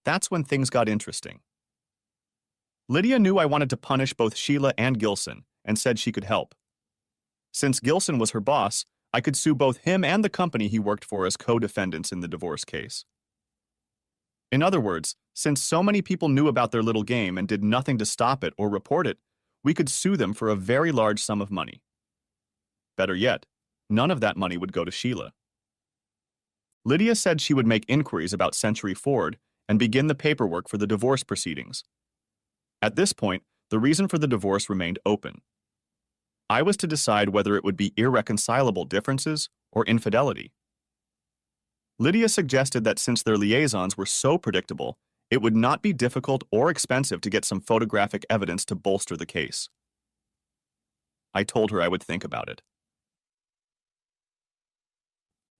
That's when things got interesting. Lydia knew I wanted to punish both Sheila and Gilson and said she could help. Since Gilson was her boss, I could sue both him and the company he worked for as co-defendants in the divorce case. In other words, since so many people knew about their little game and did nothing to stop it or report it, we could sue them for a very large sum of money. Better yet, none of that money would go to Sheila. Lydia said she would make inquiries about Century Ford and begin the paperwork for the divorce proceedings. At this point, the reason for the divorce remained open. I was to decide whether it would be irreconcilable differences or infidelity. Lydia suggested that since their liaisons were so predictable, it would not be difficult or expensive to get some photographic evidence to bolster the case. I told her I would think about it.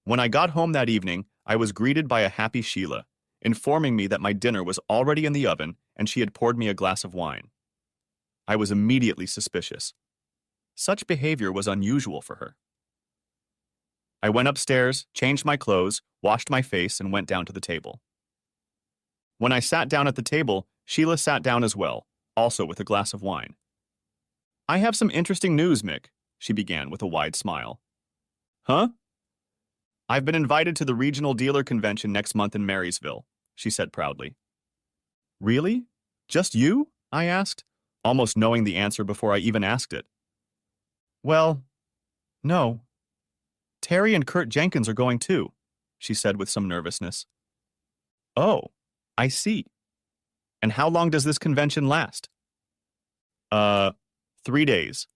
When I got home that evening, I was greeted by a happy Sheila, informing me that my dinner was already in the oven and she had poured me a glass of wine. I was immediately suspicious. Such behavior was unusual for her. I went upstairs, changed my clothes, washed my face, and went down to the table. When I sat down at the table, Sheila sat down as well, also with a glass of wine. I have some interesting news, Mick, she began with a wide smile. Huh? I've been invited to the regional dealer convention next month in Marysville, she said proudly. Really? Just you? I asked, almost knowing the answer before I even asked it. Well, no. Terry and Kurt Jenkins are going too, she said with some nervousness. Oh, I see. And how long does this convention last? 3 days.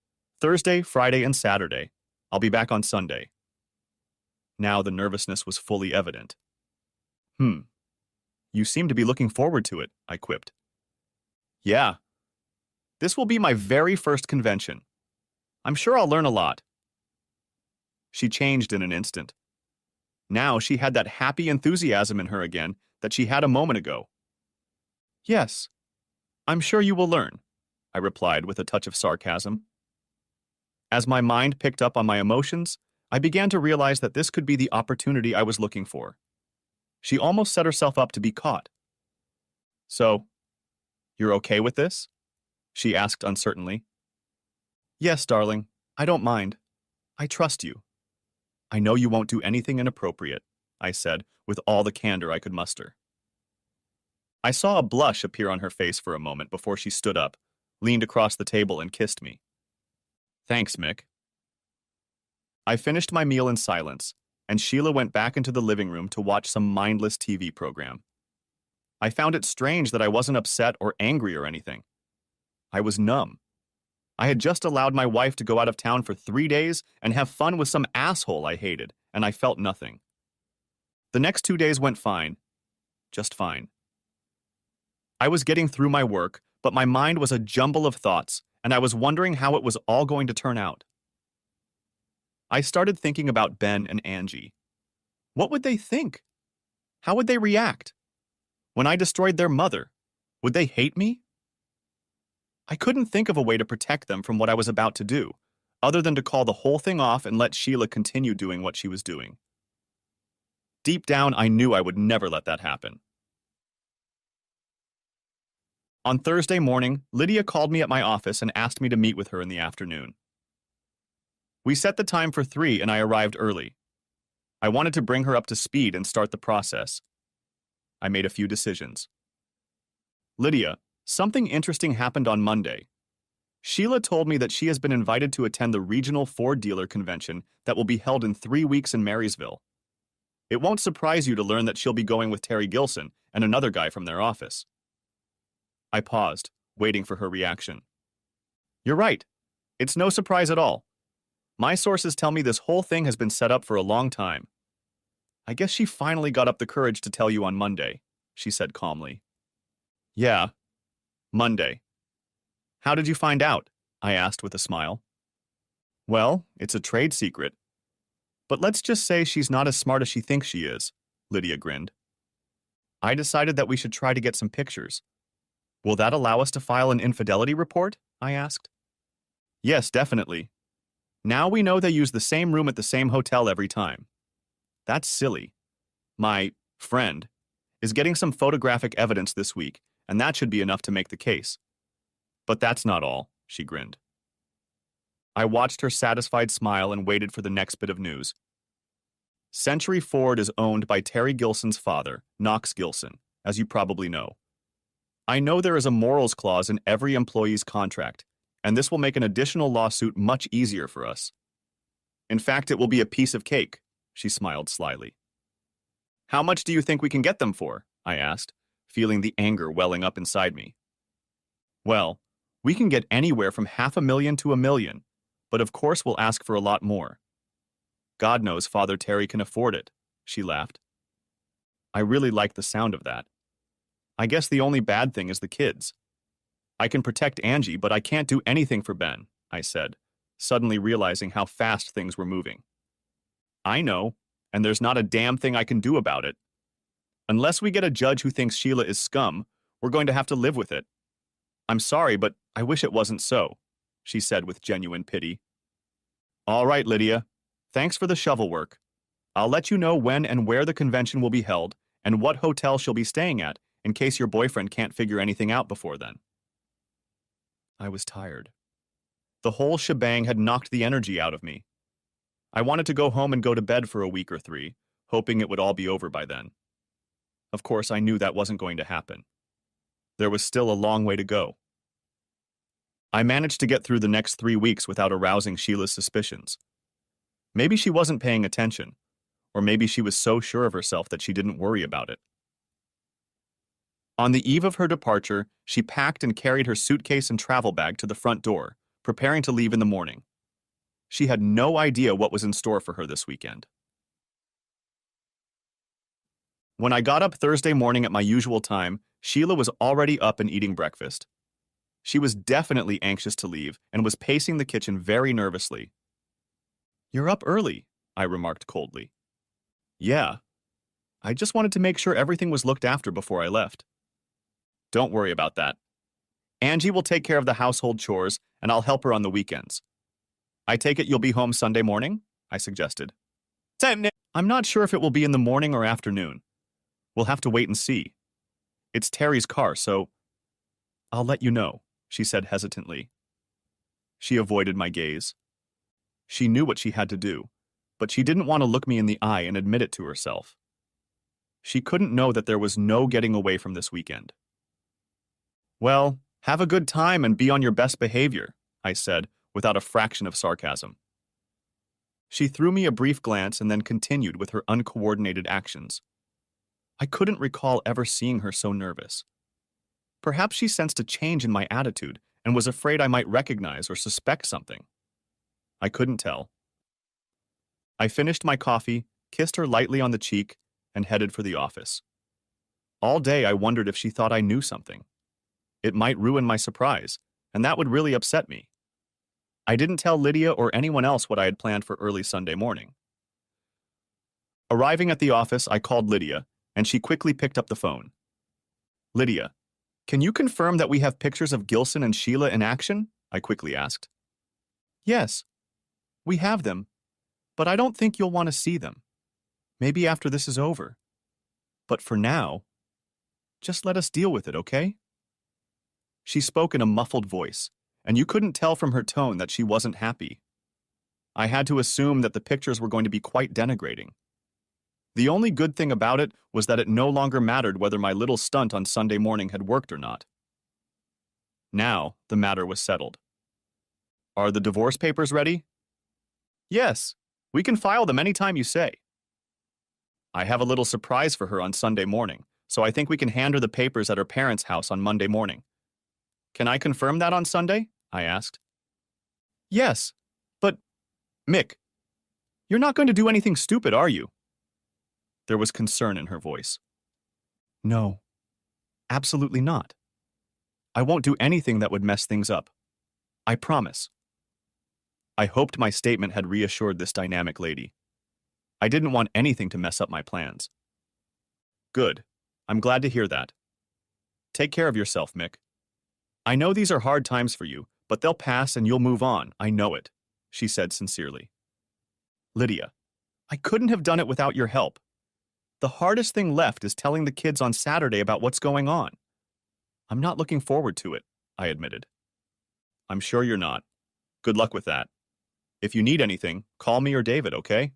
Thursday, Friday, and Saturday. I'll be back on Sunday. Now the nervousness was fully evident. You seem to be looking forward to it, I quipped. Yeah. This will be my very first convention. I'm sure I'll learn a lot. She changed in an instant. Now she had that happy enthusiasm in her again that she had a moment ago. Yes, I'm sure you will learn, I replied with a touch of sarcasm. As my mind picked up on my emotions, I began to realize that this could be the opportunity I was looking for. She almost set herself up to be caught. So, you're okay with this? She asked uncertainly. Yes, darling, I don't mind. I trust you. I know you won't do anything inappropriate, I said, with all the candor I could muster. I saw a blush appear on her face for a moment before she stood up, leaned across the table, and kissed me. Thanks, Mick. I finished my meal in silence, and Sheila went back into the living room to watch some mindless TV program. I found it strange that I wasn't upset or angry or anything. I was numb. I had just allowed my wife to go out of town for 3 days and have fun with some asshole I hated, and I felt nothing. The next 2 days went fine, just fine. I was getting through my work, but my mind was a jumble of thoughts, and I was wondering how it was all going to turn out. I started thinking about Ben and Angie. What would they think? How would they react? When I destroyed their mother, would they hate me? I couldn't think of a way to protect them from what I was about to do, other than to call the whole thing off and let Sheila continue doing what she was doing. Deep down, I knew I would never let that happen. On Thursday morning, Lydia called me at my office and asked me to meet with her in the afternoon. We set the time for 3 and I arrived early. I wanted to bring her up to speed and start the process. I made a few decisions. Lydia, something interesting happened on Monday. Sheila told me that she has been invited to attend the regional Ford dealer convention that will be held in 3 weeks in Marysville. It won't surprise you to learn that she'll be going with Terry Gilson and another guy from their office. I paused, waiting for her reaction. You're right. It's no surprise at all. My sources tell me this whole thing has been set up for a long time. I guess she finally got up the courage to tell you on Monday, she said calmly. Yeah, Monday. How did you find out? I asked with a smile. Well, it's a trade secret. But let's just say she's not as smart as she thinks she is, Lydia grinned. I decided that we should try to get some pictures. Will that allow us to file an infidelity report? I asked. Yes, definitely. Now we know they use the same room at the same hotel every time. That's silly. My friend is getting some photographic evidence this week, and that should be enough to make the case. But that's not all, she grinned. I watched her satisfied smile and waited for the next bit of news. Century Ford is owned by Terry Gilson's father, Knox Gilson, as you probably know. I know there is a morals clause in every employee's contract, and this will make an additional lawsuit much easier for us. In fact, it will be a piece of cake, she smiled slyly. How much do you think we can get them for? I asked, feeling the anger welling up inside me. Well, we can get anywhere from $500,000 to $1 million, but of course we'll ask for a lot more. God knows Father Terry can afford it, she laughed. I really like the sound of that. I guess the only bad thing is the kids. I can protect Angie, but I can't do anything for Ben, I said, suddenly realizing how fast things were moving. I know, and there's not a damn thing I can do about it. Unless we get a judge who thinks Sheila is scum, we're going to have to live with it. I'm sorry, but I wish it wasn't so, she said with genuine pity. All right, Lydia. Thanks for the shovel work. I'll let you know when and where the convention will be held and what hotel she'll be staying at in case your boyfriend can't figure anything out before then. I was tired. The whole shebang had knocked the energy out of me. I wanted to go home and go to bed for a week or 3, hoping it would all be over by then. Of course, I knew that wasn't going to happen. There was still a long way to go. I managed to get through the next 3 weeks without arousing Sheila's suspicions. Maybe she wasn't paying attention, or maybe she was so sure of herself that she didn't worry about it. On the eve of her departure, she packed and carried her suitcase and travel bag to the front door, preparing to leave in the morning. She had no idea what was in store for her this weekend. When I got up Thursday morning at my usual time, Sheila was already up and eating breakfast. She was definitely anxious to leave and was pacing the kitchen very nervously. You're up early, I remarked coldly. Yeah. I just wanted to make sure everything was looked after before I left. Don't worry about that. Angie will take care of the household chores, and I'll help her on the weekends. I take it you'll be home Sunday morning? I suggested. I'm not sure if it will be in the morning or afternoon. We'll have to wait and see. It's Terry's car, so I'll let you know, she said hesitantly. She avoided my gaze. She knew what she had to do, but she didn't want to look me in the eye and admit it to herself. She couldn't know that there was no getting away from this weekend. Well, have a good time and be on your best behavior, I said, without a fraction of sarcasm. She threw me a brief glance and then continued with her uncoordinated actions. I couldn't recall ever seeing her so nervous. Perhaps she sensed a change in my attitude and was afraid I might recognize or suspect something. I couldn't tell. I finished my coffee, kissed her lightly on the cheek, and headed for the office. All day I wondered if she thought I knew something. It might ruin my surprise, and that would really upset me. I didn't tell Lydia or anyone else what I had planned for early Sunday morning. Arriving at the office, I called Lydia, and she quickly picked up the phone. Lydia, can you confirm that we have pictures of Gilson and Sheila in action? I quickly asked. Yes, we have them, but I don't think you'll want to see them. Maybe after this is over. But for now, just let us deal with it, okay? She spoke in a muffled voice, and you couldn't tell from her tone that she wasn't happy. I had to assume that the pictures were going to be quite denigrating. The only good thing about it was that it no longer mattered whether my little stunt on Sunday morning had worked or not. Now, the matter was settled. Are the divorce papers ready? Yes, we can file them anytime you say. I have a little surprise for her on Sunday morning, so I think we can hand her the papers at her parents' house on Monday morning. Can I confirm that on Sunday? I asked. Yes, but, Mick, you're not going to do anything stupid, are you? There was concern in her voice. No, absolutely not. I won't do anything that would mess things up. I promise. I hoped my statement had reassured this dynamic lady. I didn't want anything to mess up my plans. Good. I'm glad to hear that. Take care of yourself, Mick. I know these are hard times for you, but they'll pass and you'll move on. I know it, she said sincerely. Lydia, I couldn't have done it without your help. The hardest thing left is telling the kids on Saturday about what's going on. I'm not looking forward to it, I admitted. I'm sure you're not. Good luck with that. If you need anything, call me or David, okay?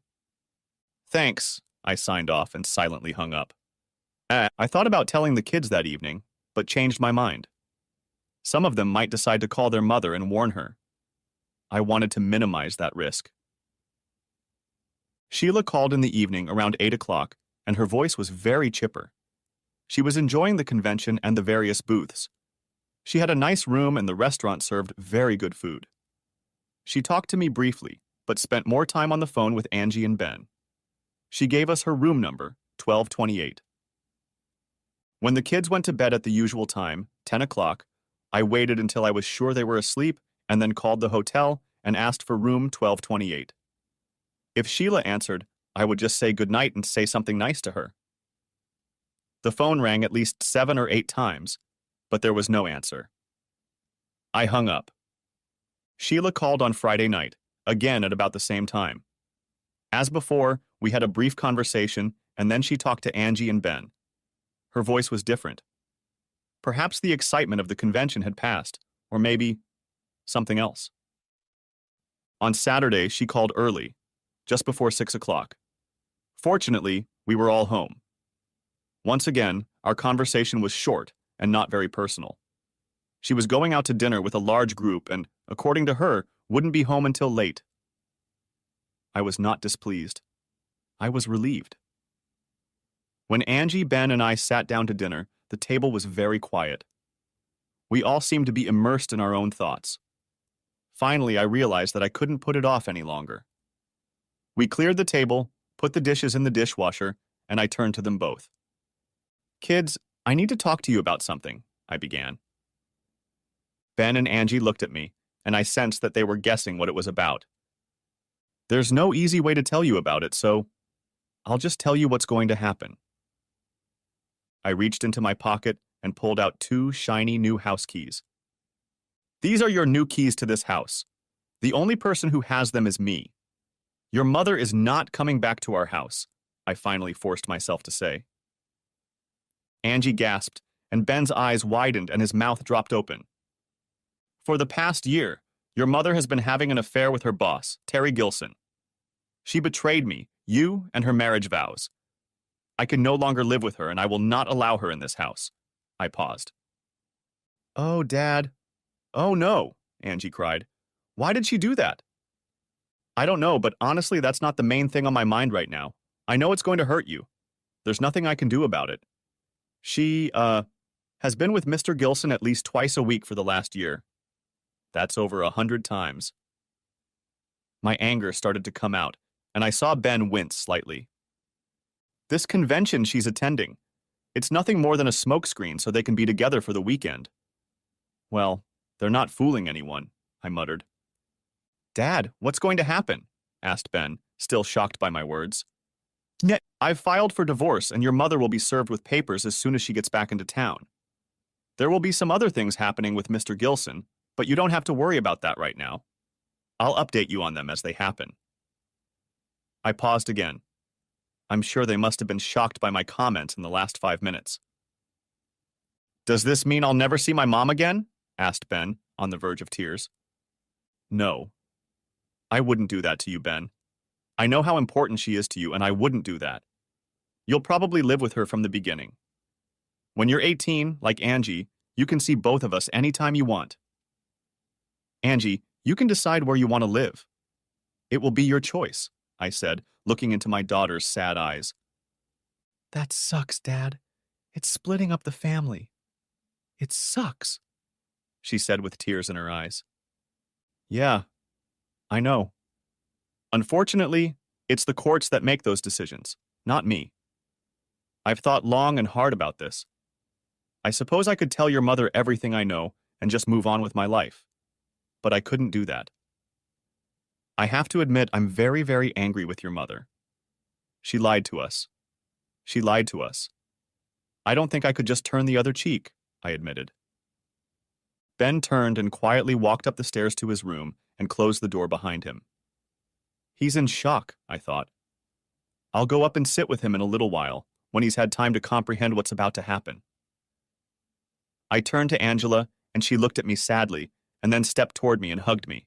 Thanks, I signed off and silently hung up. I thought about telling the kids that evening, but changed my mind. Some of them might decide to call their mother and warn her. I wanted to minimize that risk. Sheila called in the evening around 8 o'clock, and her voice was very chipper. She was enjoying the convention and the various booths. She had a nice room and the restaurant served very good food. She talked to me briefly, but spent more time on the phone with Angie and Ben. She gave us her room number, 1228. When the kids went to bed at the usual time, 10 o'clock, I waited until I was sure they were asleep and then called the hotel and asked for room 1228. If Sheila answered, I would just say goodnight and say something nice to her. The phone rang at least 7 or 8 times, but there was no answer. I hung up. Sheila called on Friday night, again at about the same time. As before, we had a brief conversation, and then she talked to Angie and Ben. Her voice was different. Perhaps the excitement of the convention had passed, or maybe something else. On Saturday, she called early, just before 6 o'clock. Fortunately, we were all home. Once again, our conversation was short and not very personal. She was going out to dinner with a large group and, according to her, wouldn't be home until late. I was not displeased. I was relieved. When Angie, Ben, and I sat down to dinner, the table was very quiet. We all seemed to be immersed in our own thoughts. Finally, I realized that I couldn't put it off any longer. We cleared the table, put the dishes in the dishwasher, and I turned to them both. Kids, I need to talk to you about something, I began. Ben and Angie looked at me, and I sensed that they were guessing what it was about. There's no easy way to tell you about it, so I'll just tell you what's going to happen. I reached into my pocket and pulled out 2 shiny new house keys. These are your new keys to this house. The only person who has them is me. Your mother is not coming back to our house, I finally forced myself to say. Angie gasped, and Ben's eyes widened and his mouth dropped open. For the past year, your mother has been having an affair with her boss, Terry Gilson. She betrayed me, you, and her marriage vows. I can no longer live with her, and I will not allow her in this house. I paused. Oh, Dad. Oh, no, Angie cried. Why did she do that? I don't know, but honestly, that's not the main thing on my mind right now. I know it's going to hurt you. There's nothing I can do about it. She, has been with Mr. Gilson at least twice a week for the last year. That's over 100 times. My anger started to come out, and I saw Ben wince slightly. This convention she's attending, it's nothing more than a smokescreen so they can be together for the weekend. Well, they're not fooling anyone, I muttered. Dad, what's going to happen? Asked Ben, still shocked by my words. I've filed for divorce, and your mother will be served with papers as soon as she gets back into town. There will be some other things happening with Mr. Gilson, but you don't have to worry about that right now. I'll update you on them as they happen. I paused again. I'm sure they must have been shocked by my comments in the last 5 minutes. Does this mean I'll never see my mom again? Asked Ben, on the verge of tears. No. I wouldn't do that to you, Ben. I know how important she is to you, and I wouldn't do that. You'll probably live with her from the beginning. When you're 18, like Angie, you can see both of us anytime you want. Angie, you can decide where you want to live. It will be your choice, I said, looking into my daughter's sad eyes. That sucks, Dad. It's splitting up the family. It sucks, she said with tears in her eyes. Yeah, I know. Unfortunately, it's the courts that make those decisions, not me. I've thought long and hard about this. I suppose I could tell your mother everything I know and just move on with my life. But I couldn't do that. I have to admit I'm very, very angry with your mother. She lied to us. She lied to us. I don't think I could just turn the other cheek, I admitted. Ben turned and quietly walked up the stairs to his room and closed the door behind him. He's in shock, I thought. I'll go up and sit with him in a little while, when he's had time to comprehend what's about to happen. I turned to Angela, and she looked at me sadly, and then stepped toward me and hugged me.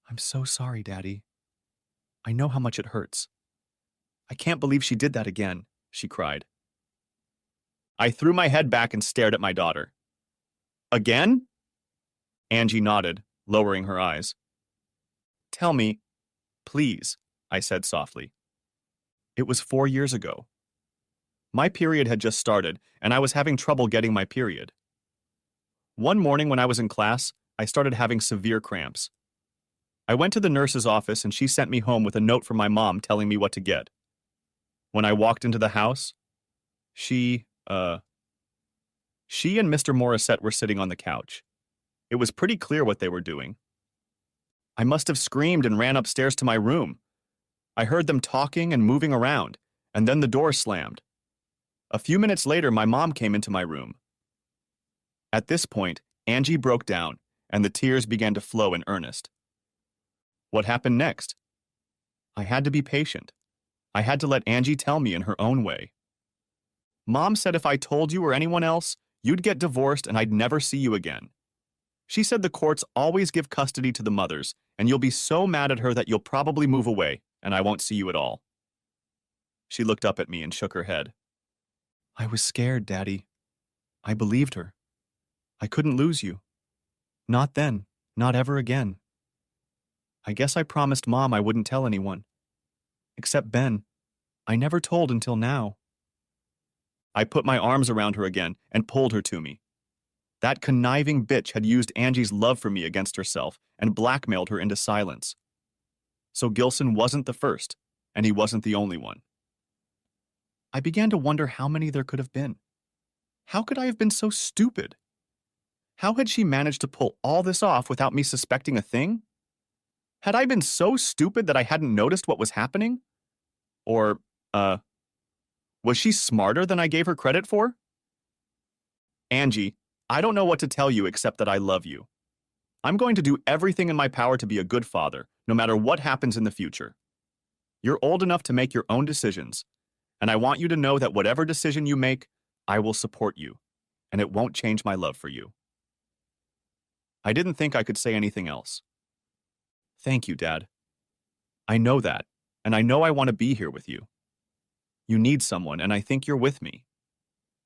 I'm so sorry, Daddy. I know how much it hurts. I can't believe she did that again, she cried. I threw my head back and stared at my daughter. Again? Angie nodded, lowering her eyes. Tell me, please, I said softly. It was 4 years ago. My period had just started, and I was having trouble getting my period. One morning when I was in class, I started having severe cramps. I went to the nurse's office and she sent me home with a note from my mom telling me what to get. When I walked into the house, she and Mr. Morissette were sitting on the couch. It was pretty clear what they were doing. I must have screamed and ran upstairs to my room. I heard them talking and moving around, and then the door slammed. A few minutes later, my mom came into my room. At this point, Angie broke down, and the tears began to flow in earnest. What happened next? I had to be patient. I had to let Angie tell me in her own way. Mom said if I told you or anyone else, you'd get divorced and I'd never see you again. She said the courts always give custody to the mothers, and you'll be so mad at her that you'll probably move away, and I won't see you at all. She looked up at me and shook her head. I was scared, Daddy. I believed her. I couldn't lose you. Not then, not ever again. I guess I promised Mom I wouldn't tell anyone. Except Ben. I never told until now. I put my arms around her again and pulled her to me. That conniving bitch had used Angie's love for me against herself and blackmailed her into silence. So Gilson wasn't the first, and he wasn't the only one. I began to wonder how many there could have been. How could I have been so stupid? How had she managed to pull all this off without me suspecting a thing? Had I been so stupid that I hadn't noticed what was happening? Or, was she smarter than I gave her credit for? Angie, I don't know what to tell you except that I love you. I'm going to do everything in my power to be a good father, no matter what happens in the future. You're old enough to make your own decisions, and I want you to know that whatever decision you make, I will support you, and it won't change my love for you. I didn't think I could say anything else. Thank you, Dad. I know that, and I know I want to be here with you. You need someone, and I think you're with me.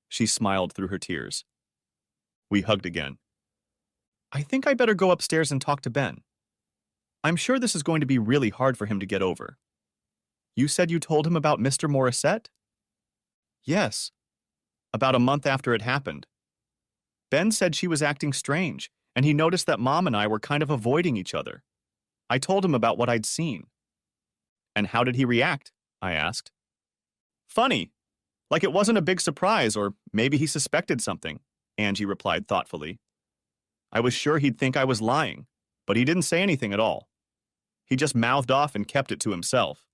She smiled through her tears. We hugged again. I think I better go upstairs and talk to Ben. I'm sure this is going to be really hard for him to get over. You said you told him about Mr. Morissette? Yes. About a month after it happened. Ben said she was acting strange, and he noticed that Mom and I were kind of avoiding each other. I told him about what I'd seen. And how did he react? I asked. Funny. Like it wasn't a big surprise, or maybe he suspected something, Angie replied thoughtfully. I was sure he'd think I was lying, but he didn't say anything at all. He just mouthed off and kept it to himself.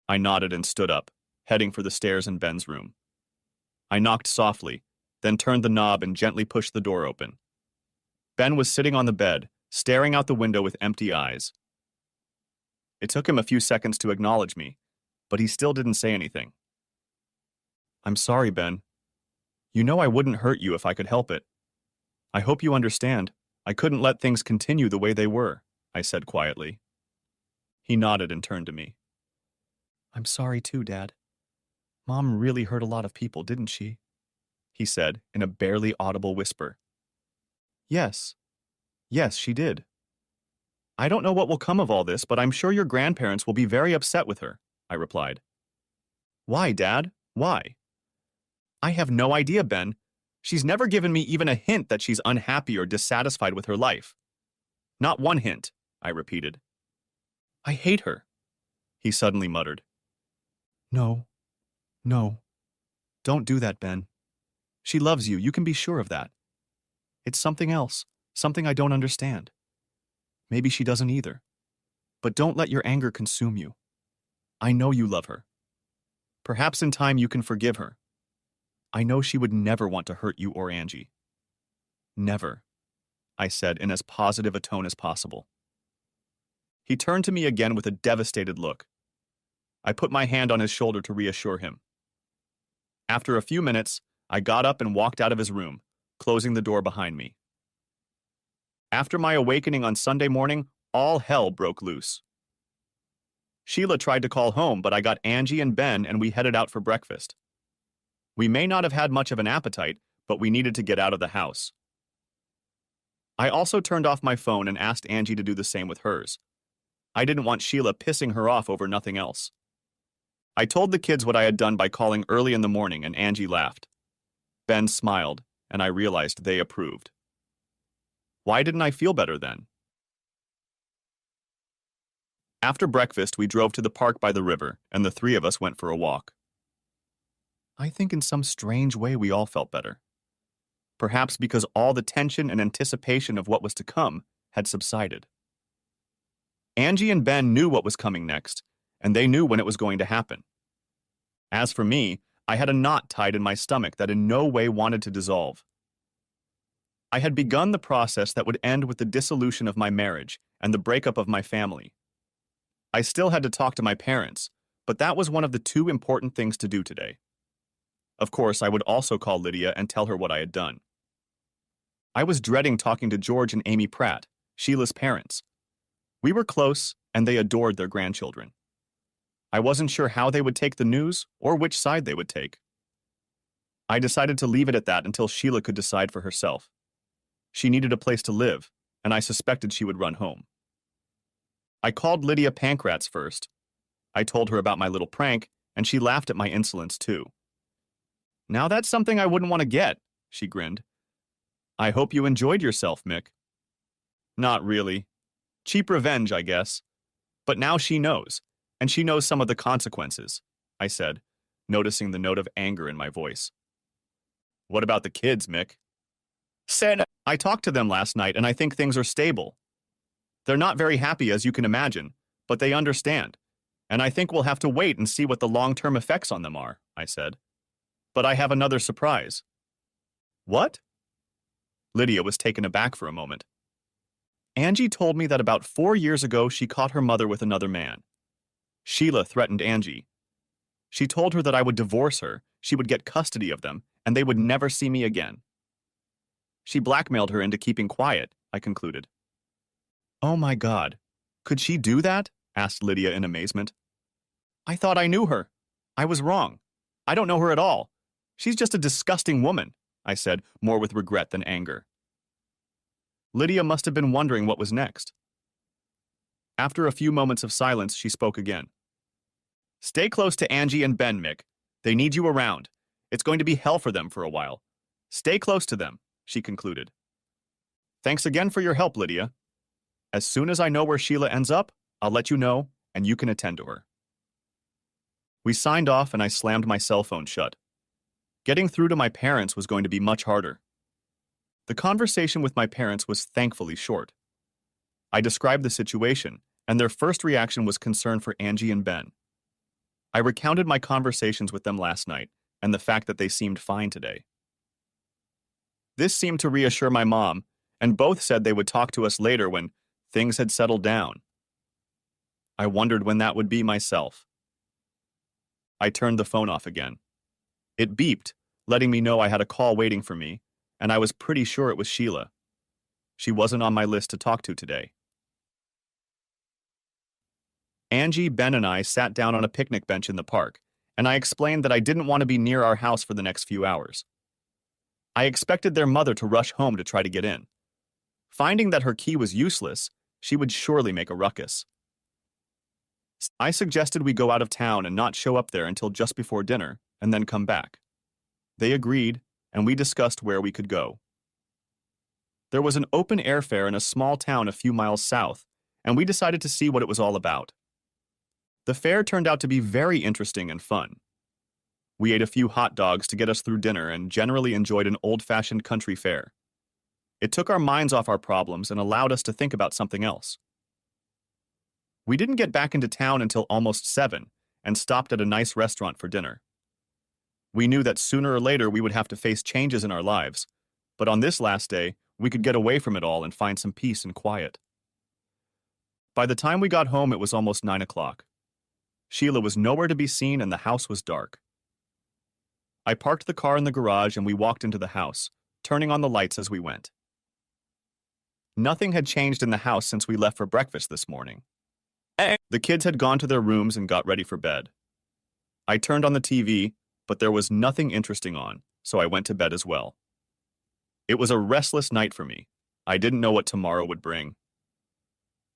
I nodded and stood up, heading for the stairs in Ben's room. I knocked softly, then turned the knob and gently pushed the door open. Ben was sitting on the bed, staring out the window with empty eyes. It took him a few seconds to acknowledge me, but he still didn't say anything. I'm sorry, Ben. You know I wouldn't hurt you if I could help it. I hope you understand. I couldn't let things continue the way they were, I said quietly. He nodded and turned to me. I'm sorry too, Dad. Mom really hurt a lot of people, didn't she? He said in a barely audible whisper. Yes, she did. I don't know what will come of all this, but I'm sure your grandparents will be very upset with her, I replied. Why, Dad? Why? I have no idea, Ben. She's never given me even a hint that she's unhappy or dissatisfied with her life. Not one hint, I repeated. I hate her, he suddenly muttered. No. Don't do that, Ben. She loves you, you can be sure of that. It's something else, something I don't understand. Maybe she doesn't either. But don't let your anger consume you. I know you love her. Perhaps in time you can forgive her. I know she would never want to hurt you or Angie. Never, I said in as positive a tone as possible. He turned to me again with a devastated look. I put my hand on his shoulder to reassure him. After a few minutes, I got up and walked out of his room, closing the door behind me. After my awakening on Sunday morning, all hell broke loose. Sheila tried to call home, but I got Angie and Ben and we headed out for breakfast. We may not have had much of an appetite, but we needed to get out of the house. I also turned off my phone and asked Angie to do the same with hers. I didn't want Sheila pissing her off over nothing else. I told the kids what I had done by calling early in the morning, and Angie laughed. Ben smiled, and I realized they approved. Why didn't I feel better then? After breakfast, we drove to the park by the river, and the three of us went for a walk. I think in some strange way we all felt better. Perhaps because all the tension and anticipation of what was to come had subsided. Angie and Ben knew what was coming next, and they knew when it was going to happen. As for me, I had a knot tied in my stomach that in no way wanted to dissolve. I had begun the process that would end with the dissolution of my marriage and the breakup of my family. I still had to talk to my parents, but that was one of the two important things to do today. Of course, I would also call Lydia and tell her what I had done. I was dreading talking to George and Amy Pratt, Sheila's parents. We were close, and they adored their grandchildren. I wasn't sure how they would take the news or which side they would take. I decided to leave it at that until Sheila could decide for herself. She needed a place to live, and I suspected she would run home. I called Lydia Pancratz first. I told her about my little prank, and she laughed at my insolence too. Now that's something I wouldn't want to get, she grinned. I hope you enjoyed yourself, Mick. Not really. Cheap revenge, I guess. But now she knows, and she knows some of the consequences, I said, noticing the note of anger in my voice. What about the kids, Mick? I talked to them last night, and I think things are stable. They're not very happy, as you can imagine, but they understand, and I think we'll have to wait and see what the long-term effects on them are, I said. But I have another surprise. What? Lydia was taken aback for a moment. Angie told me that about 4 years ago she caught her mother with another man. Sheila threatened Angie. She told her that I would divorce her, she would get custody of them, and they would never see me again. She blackmailed her into keeping quiet, I concluded. Oh my God. Could she do that? Asked Lydia in amazement. I thought I knew her. I was wrong. I don't know her at all. She's just a disgusting woman, I said, more with regret than anger. Lydia must have been wondering what was next. After a few moments of silence, she spoke again. Stay close to Angie and Ben, Mick. They need you around. It's going to be hell for them for a while. Stay close to them, she concluded. Thanks again for your help, Lydia. As soon as I know where Sheila ends up, I'll let you know, and you can attend to her. We signed off and I slammed my cell phone shut. Getting through to my parents was going to be much harder. The conversation with my parents was thankfully short. I described the situation, and their first reaction was concern for Angie and Ben. I recounted my conversations with them last night and the fact that they seemed fine today. This seemed to reassure my mom, and both said they would talk to us later when things had settled down. I wondered when that would be myself. I turned the phone off again. It beeped, letting me know I had a call waiting for me, and I was pretty sure it was Sheila. She wasn't on my list to talk to today. Angie, Ben, and I sat down on a picnic bench in the park, and I explained that I didn't want to be near our house for the next few hours. I expected their mother to rush home to try to get in. Finding that her key was useless, she would surely make a ruckus. I suggested we go out of town and not show up there until just before dinner, and then come back. They agreed, and we discussed where we could go. There was an open air fair in a small town a few miles south, and we decided to see what it was all about. The fair turned out to be very interesting and fun. We ate a few hot dogs to get us through dinner and generally enjoyed an old-fashioned country fair. It took our minds off our problems and allowed us to think about something else. We didn't get back into town until almost 7 and stopped at a nice restaurant for dinner. We knew that sooner or later we would have to face changes in our lives, but on this last day, we could get away from it all and find some peace and quiet. By the time we got home, it was almost 9 o'clock. Sheila was nowhere to be seen and the house was dark. I parked the car in the garage and we walked into the house, turning on the lights as we went. Nothing had changed in the house since we left for breakfast this morning. The kids had gone to their rooms and got ready for bed. I turned on the TV, but there was nothing interesting on, so I went to bed as well. It was a restless night for me. I didn't know what tomorrow would bring.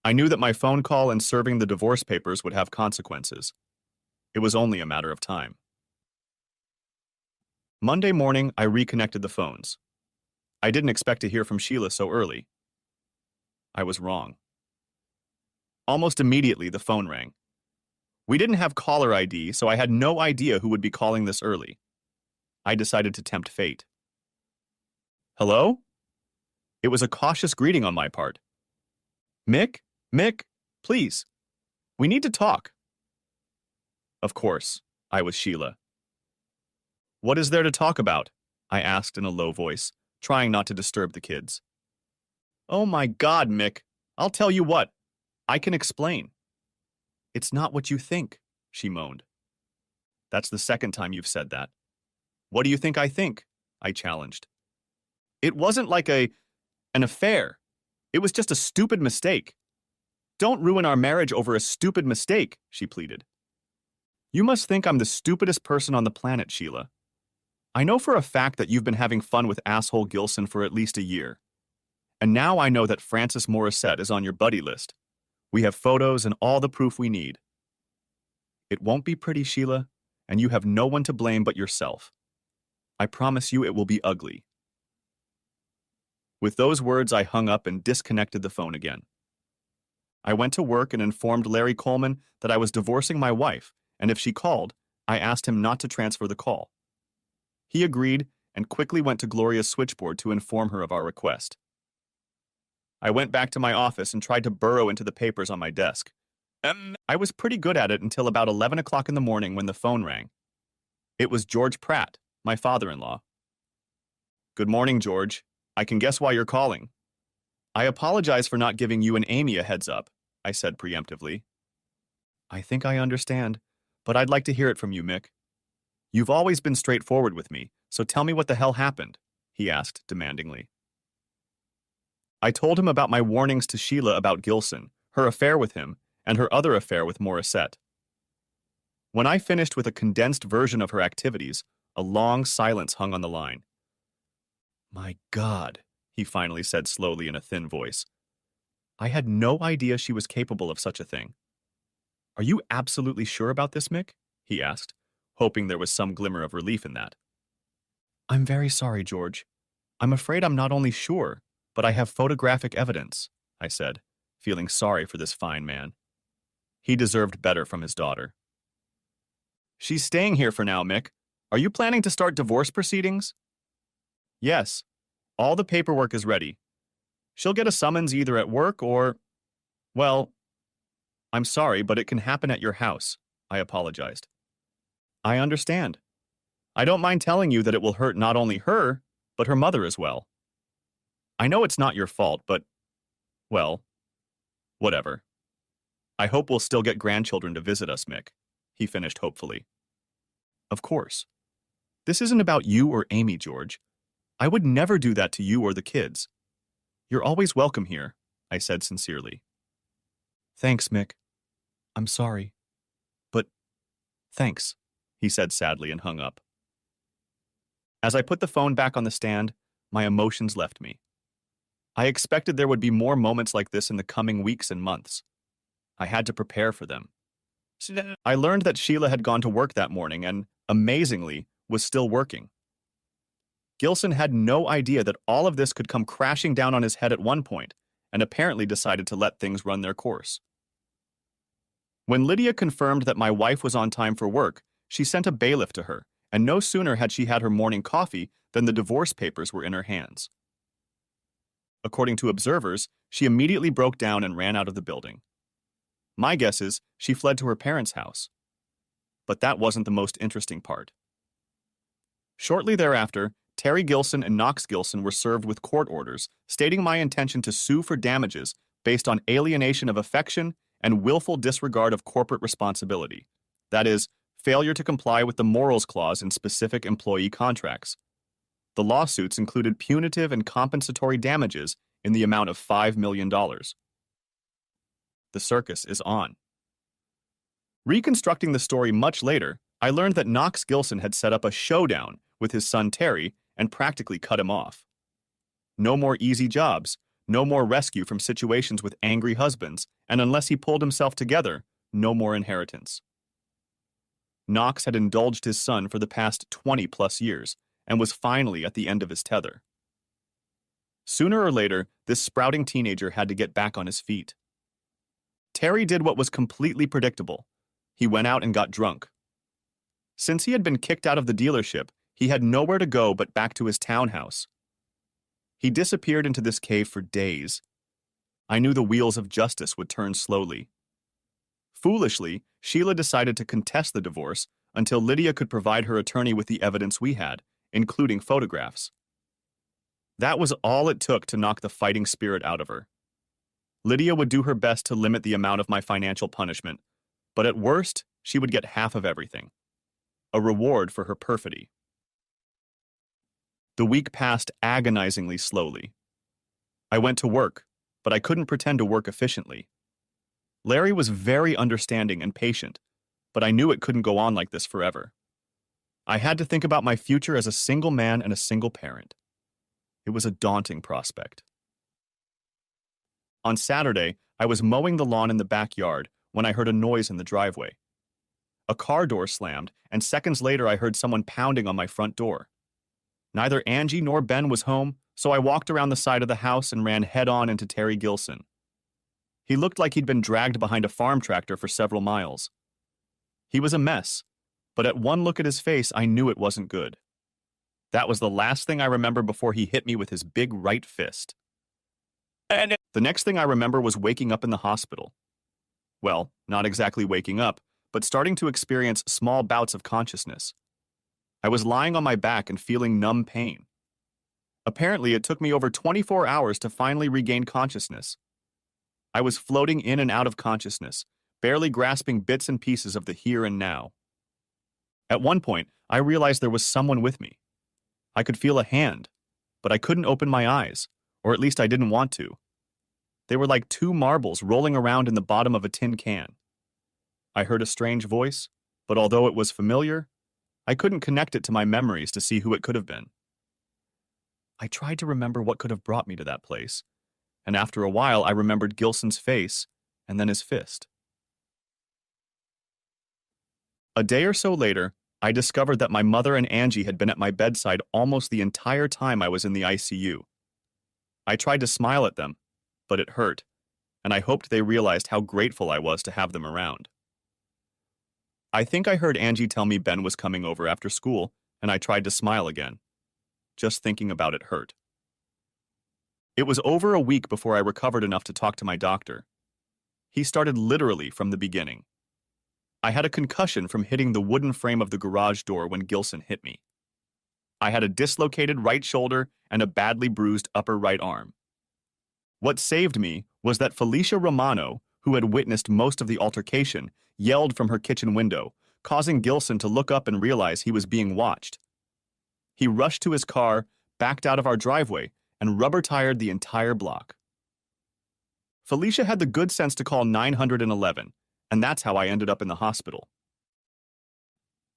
I knew that my phone call and serving the divorce papers would have consequences. It was only a matter of time. Monday morning, I reconnected the phones. I didn't expect to hear from Sheila so early. I was wrong. Almost immediately, the phone rang. We didn't have caller ID, so I had no idea who would be calling this early. I decided to tempt fate. Hello? It was a cautious greeting on my part. Mick, please. We need to talk. Of course, I was Sheila. What is there to talk about? I asked in a low voice, trying not to disturb the kids. Oh my God, Mick. I'll tell you what. I can explain. It's not what you think, she moaned. That's the second time you've said that. What do you think I think? I challenged. It wasn't like an affair. It was just a stupid mistake. Don't ruin our marriage over a stupid mistake, she pleaded. You must think I'm the stupidest person on the planet, Sheila. I know for a fact that you've been having fun with asshole Gilson for at least a year. And now I know that Francis Morissette is on your buddy list. We have photos and all the proof we need. It won't be pretty, Sheila, and you have no one to blame but yourself. I promise you it will be ugly. With those words, I hung up and disconnected the phone again. I went to work and informed Larry Coleman that I was divorcing my wife, and if she called, I asked him not to transfer the call. He agreed and quickly went to Gloria's switchboard to inform her of our request. I went back to my office and tried to burrow into the papers on my desk. I was pretty good at it until about 11 o'clock in the morning when the phone rang. It was George Pratt, my father-in-law. Good morning, George. I can guess why you're calling. I apologize for not giving you and Amy a heads up, I said preemptively. I think I understand, but I'd like to hear it from you, Mick. You've always been straightforward with me, so tell me what the hell happened, he asked demandingly. I told him about my warnings to Sheila about Gilson, her affair with him, and her other affair with Morissette. When I finished with a condensed version of her activities, a long silence hung on the line. My God, he finally said slowly in a thin voice. I had no idea she was capable of such a thing. Are you absolutely sure about this, Mick? He asked, hoping there was some glimmer of relief in that. I'm very sorry, George. I'm afraid I'm not only sure, But I have photographic evidence, I said, feeling sorry for this fine man. He deserved better from his daughter. She's staying here for now, Mick. Are you planning to start divorce proceedings? Yes. All the paperwork is ready. She'll get a summons either at work or... Well, I'm sorry, but it can happen at your house, I apologized. I understand. I don't mind telling you that it will hurt not only her, but her mother as well. I know it's not your fault, but, well, whatever. I hope we'll still get grandchildren to visit us, Mick, he finished hopefully. Of course. This isn't about you or Amy, George. I would never do that to you or the kids. You're always welcome here, I said sincerely. Thanks, Mick. I'm sorry. But thanks, he said sadly and hung up. As I put the phone back on the stand, my emotions left me. I expected there would be more moments like this in the coming weeks and months. I had to prepare for them. I learned that Sheila had gone to work that morning and, amazingly, was still working. Gilson had no idea that all of this could come crashing down on his head at one point, and apparently decided to let things run their course. When Lydia confirmed that my wife was on time for work, she sent a bailiff to her, and no sooner had she had her morning coffee than the divorce papers were in her hands. According to observers, she immediately broke down and ran out of the building. My guess is she fled to her parents' house. But that wasn't the most interesting part. Shortly thereafter, Terry Gilson and Knox Gilson were served with court orders stating my intention to sue for damages based on alienation of affection and willful disregard of corporate responsibility. That is, failure to comply with the morals clause in specific employee contracts. The lawsuits included punitive and compensatory damages in the amount of $5 million. The circus is on. Reconstructing the story much later, I learned that Knox Gilson had set up a showdown with his son Terry and practically cut him off. No more easy jobs, no more rescue from situations with angry husbands, and unless he pulled himself together, no more inheritance. Knox had indulged his son for the past 20-plus years and was finally at the end of his tether. Sooner or later, this sprouting teenager had to get back on his feet. Terry did what was completely predictable. He went out and got drunk. Since he had been kicked out of the dealership, he had nowhere to go but back to his townhouse. He disappeared into this cave for days. I knew the wheels of justice would turn slowly. Foolishly, Sheila decided to contest the divorce until Lydia could provide her attorney with the evidence we had, including photographs. That was all it took to knock the fighting spirit out of her. Lydia would do her best to limit the amount of my financial punishment, but at worst, she would get half of everything. A reward for her perfidy. The week passed agonizingly slowly. I went to work, but I couldn't pretend to work efficiently. Larry was very understanding and patient, but I knew it couldn't go on like this forever. I had to think about my future as a single man and a single parent. It was a daunting prospect. On Saturday, I was mowing the lawn in the backyard when I heard a noise in the driveway. A car door slammed, and seconds later I heard someone pounding on my front door. Neither Angie nor Ben was home, so I walked around the side of the house and ran head-on into Terry Gilson. He looked like he'd been dragged behind a farm tractor for several miles. He was a mess, but at one look at his face, I knew it wasn't good. That was the last thing I remember before he hit me with his big right fist. And the next thing I remember was waking up in the hospital. Well, not exactly waking up, but starting to experience small bouts of consciousness. I was lying on my back and feeling numb pain. Apparently, it took me over 24 hours to finally regain consciousness. I was floating in and out of consciousness, barely grasping bits and pieces of the here and now. At one point, I realized there was someone with me. I could feel a hand, but I couldn't open my eyes, or at least I didn't want to. They were like two marbles rolling around in the bottom of a tin can. I heard a strange voice, but although it was familiar, I couldn't connect it to my memories to see who it could have been. I tried to remember what could have brought me to that place, and after a while I remembered Gilson's face and then his fist. A day or so later, I discovered that my mother and Angie had been at my bedside almost the entire time I was in the ICU. I tried to smile at them, but it hurt, and I hoped they realized how grateful I was to have them around. I think I heard Angie tell me Ben was coming over after school, and I tried to smile again. Just thinking about it hurt. It was over a week before I recovered enough to talk to my doctor. He started literally from the beginning. I had a concussion from hitting the wooden frame of the garage door when Gilson hit me. I had a dislocated right shoulder and a badly bruised upper right arm. What saved me was that Felicia Romano, who had witnessed most of the altercation, yelled from her kitchen window, causing Gilson to look up and realize he was being watched. He rushed to his car, backed out of our driveway, and rubber-tired the entire block. Felicia had the good sense to call 911, and that's how I ended up in the hospital.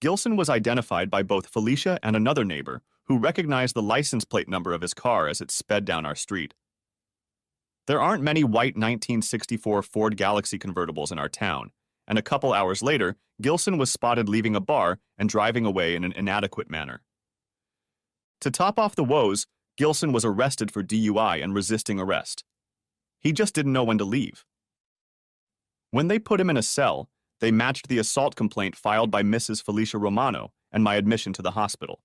Gilson was identified by both Felicia and another neighbor, who recognized the license plate number of his car as it sped down our street. There aren't many white 1964 Ford Galaxy convertibles in our town, and a couple hours later, Gilson was spotted leaving a bar and driving away in an inadequate manner. To top off the woes, Gilson was arrested for DUI and resisting arrest. He just didn't know when to leave. When they put him in a cell, they matched the assault complaint filed by Mrs. Felicia Romano and my admission to the hospital.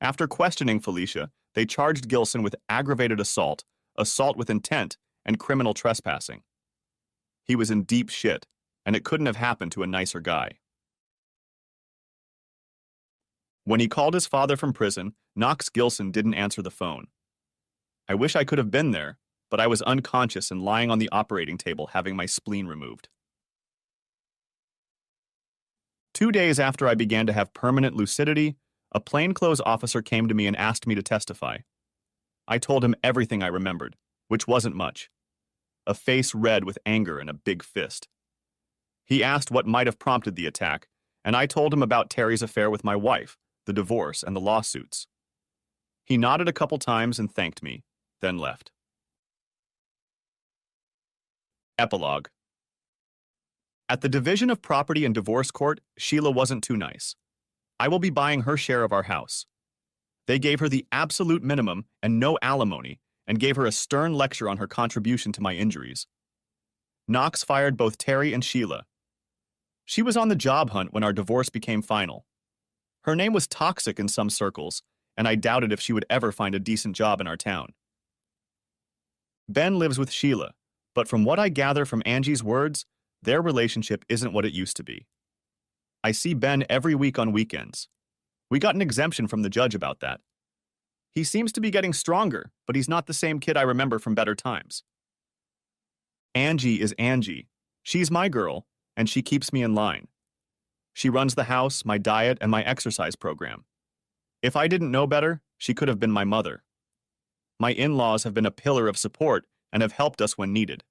After questioning Felicia, they charged Gilson with aggravated assault, assault with intent, and criminal trespassing. He was in deep shit, and it couldn't have happened to a nicer guy. When he called his father from prison, Knox Gilson didn't answer the phone. I wish I could have been there, but I was unconscious and lying on the operating table having my spleen removed. 2 days after I began to have permanent lucidity, a plainclothes officer came to me and asked me to testify. I told him everything I remembered, which wasn't much. A face red with anger and a big fist. He asked what might have prompted the attack, and I told him about Terry's affair with my wife, the divorce, and the lawsuits. He nodded a couple times and thanked me, then left. Epilogue. At the Division of Property and Divorce Court, Sheila wasn't too nice. I will be buying her share of our house. They gave her the absolute minimum and no alimony, and gave her a stern lecture on her contribution to my injuries. Knox fired both Terry and Sheila. She was on the job hunt when our divorce became final. Her name was toxic in some circles, and I doubted if she would ever find a decent job in our town. Ben lives with Sheila, but from what I gather from Angie's words, their relationship isn't what it used to be. I see Ben every week on weekends. We got an exemption from the judge about that. He seems to be getting stronger, but he's not the same kid I remember from better times. Angie is Angie. She's my girl, and she keeps me in line. She runs the house, my diet, and my exercise program. If I didn't know better, she could have been my mother. My in-laws have been a pillar of support and have helped us when needed.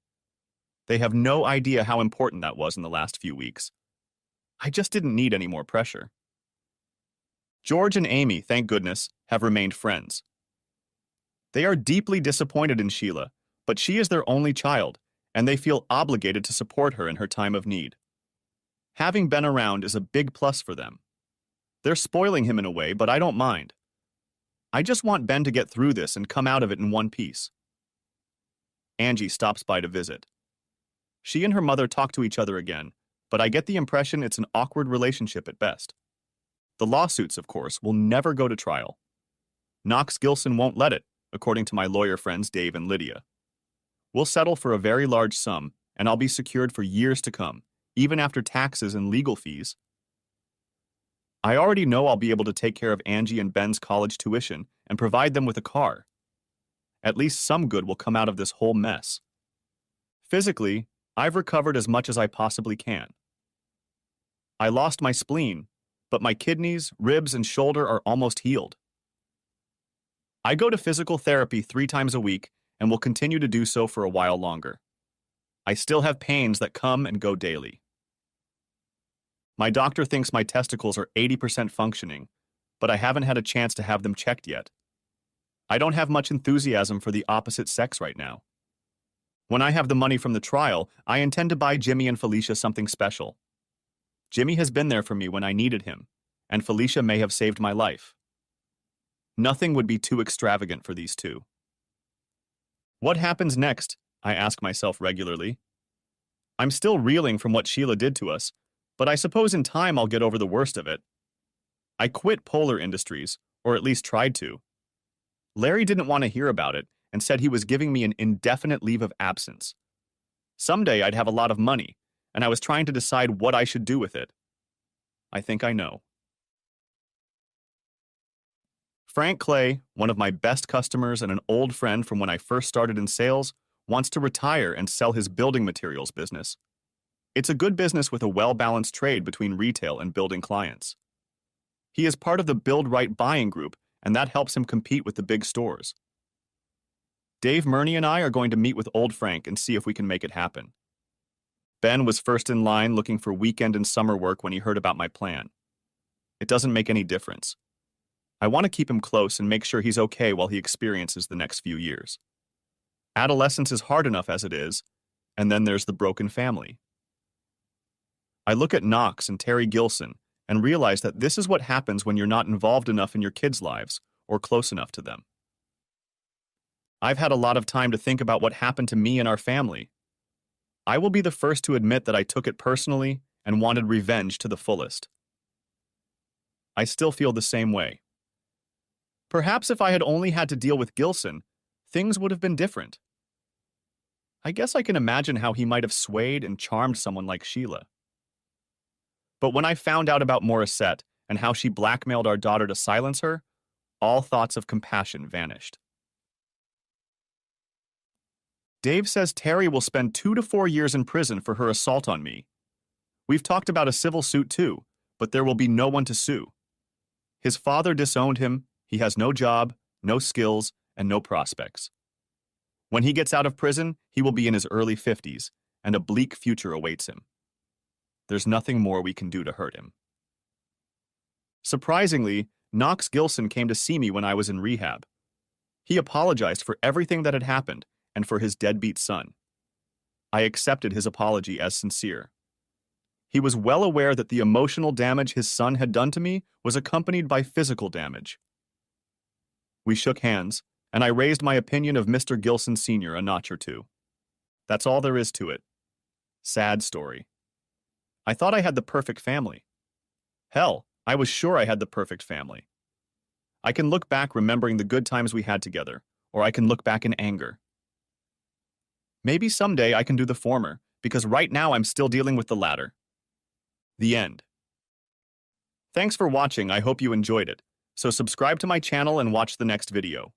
They have no idea how important that was in the last few weeks. I just didn't need any more pressure. George and Amy, thank goodness, have remained friends. They are deeply disappointed in Sheila, but she is their only child, and they feel obligated to support her in her time of need. Having Ben around is a big plus for them. They're spoiling him in a way, but I don't mind. I just want Ben to get through this and come out of it in one piece. Angie stops by to visit. She and her mother talk to each other again, but I get the impression it's an awkward relationship at best. The lawsuits, of course, will never go to trial. Knox Gilson won't let it, according to my lawyer friends Dave and Lydia. We'll settle for a very large sum, and I'll be secured for years to come, even after taxes and legal fees. I already know I'll be able to take care of Angie and Ben's college tuition and provide them with a car. At least some good will come out of this whole mess. Physically, I've recovered as much as I possibly can. I lost my spleen, but my kidneys, ribs, and shoulder are almost healed. I go to physical therapy 3 times a week and will continue to do so for a while longer. I still have pains that come and go daily. My doctor thinks my testicles are 80% functioning, but I haven't had a chance to have them checked yet. I don't have much enthusiasm for the opposite sex right now. When I have the money from the trial, I intend to buy Jimmy and Felicia something special. Jimmy has been there for me when I needed him, and Felicia may have saved my life. Nothing would be too extravagant for these two. What happens next? I ask myself regularly. I'm still reeling from what Sheila did to us, but I suppose in time I'll get over the worst of it. I quit Polar Industries, or at least tried to. Larry didn't want to hear about it and said he was giving me an indefinite leave of absence. Someday I'd have a lot of money, and I was trying to decide what I should do with it. I think I know. Frank Clay, one of my best customers and an old friend from when I first started in sales, wants to retire and sell his building materials business. It's a good business with a well-balanced trade between retail and building clients. He is part of the Build Right buying group, and that helps him compete with the big stores. Dave Murney and I are going to meet with old Frank and see if we can make it happen. Ben was first in line looking for weekend and summer work when he heard about my plan. It doesn't make any difference. I want to keep him close and make sure he's okay while he experiences the next few years. Adolescence is hard enough as it is, and then there's the broken family. I look at Knox and Terry Gilson and realize that this is what happens when you're not involved enough in your kids' lives or close enough to them. I've had a lot of time to think about what happened to me and our family. I will be the first to admit that I took it personally and wanted revenge to the fullest. I still feel the same way. Perhaps if I had only had to deal with Gilson, things would have been different. I guess I can imagine how he might have swayed and charmed someone like Sheila. But when I found out about Morissette and how she blackmailed our daughter to silence her, all thoughts of compassion vanished. Dave says Terry will spend 2 to 4 years in prison for her assault on me. We've talked about a civil suit too, but there will be no one to sue. His father disowned him, he has no job, no skills, and no prospects. When he gets out of prison, he will be in his early 50s, and a bleak future awaits him. There's nothing more we can do to hurt him. Surprisingly, Knox Gilson came to see me when I was in rehab. He apologized for everything that had happened and for his deadbeat son. I accepted his apology as sincere. He was well aware that the emotional damage his son had done to me was accompanied by physical damage. We shook hands, and I raised my opinion of Mr. Gilson Sr. a notch or two. That's all there is to it. Sad story. I thought I had the perfect family. Hell, I was sure I had the perfect family. I can look back remembering the good times we had together, or I can look back in anger. Maybe someday I can do the former, because right now I'm still dealing with the latter. The end. Thanks for watching, I hope you enjoyed it. So subscribe to my channel and watch the next video.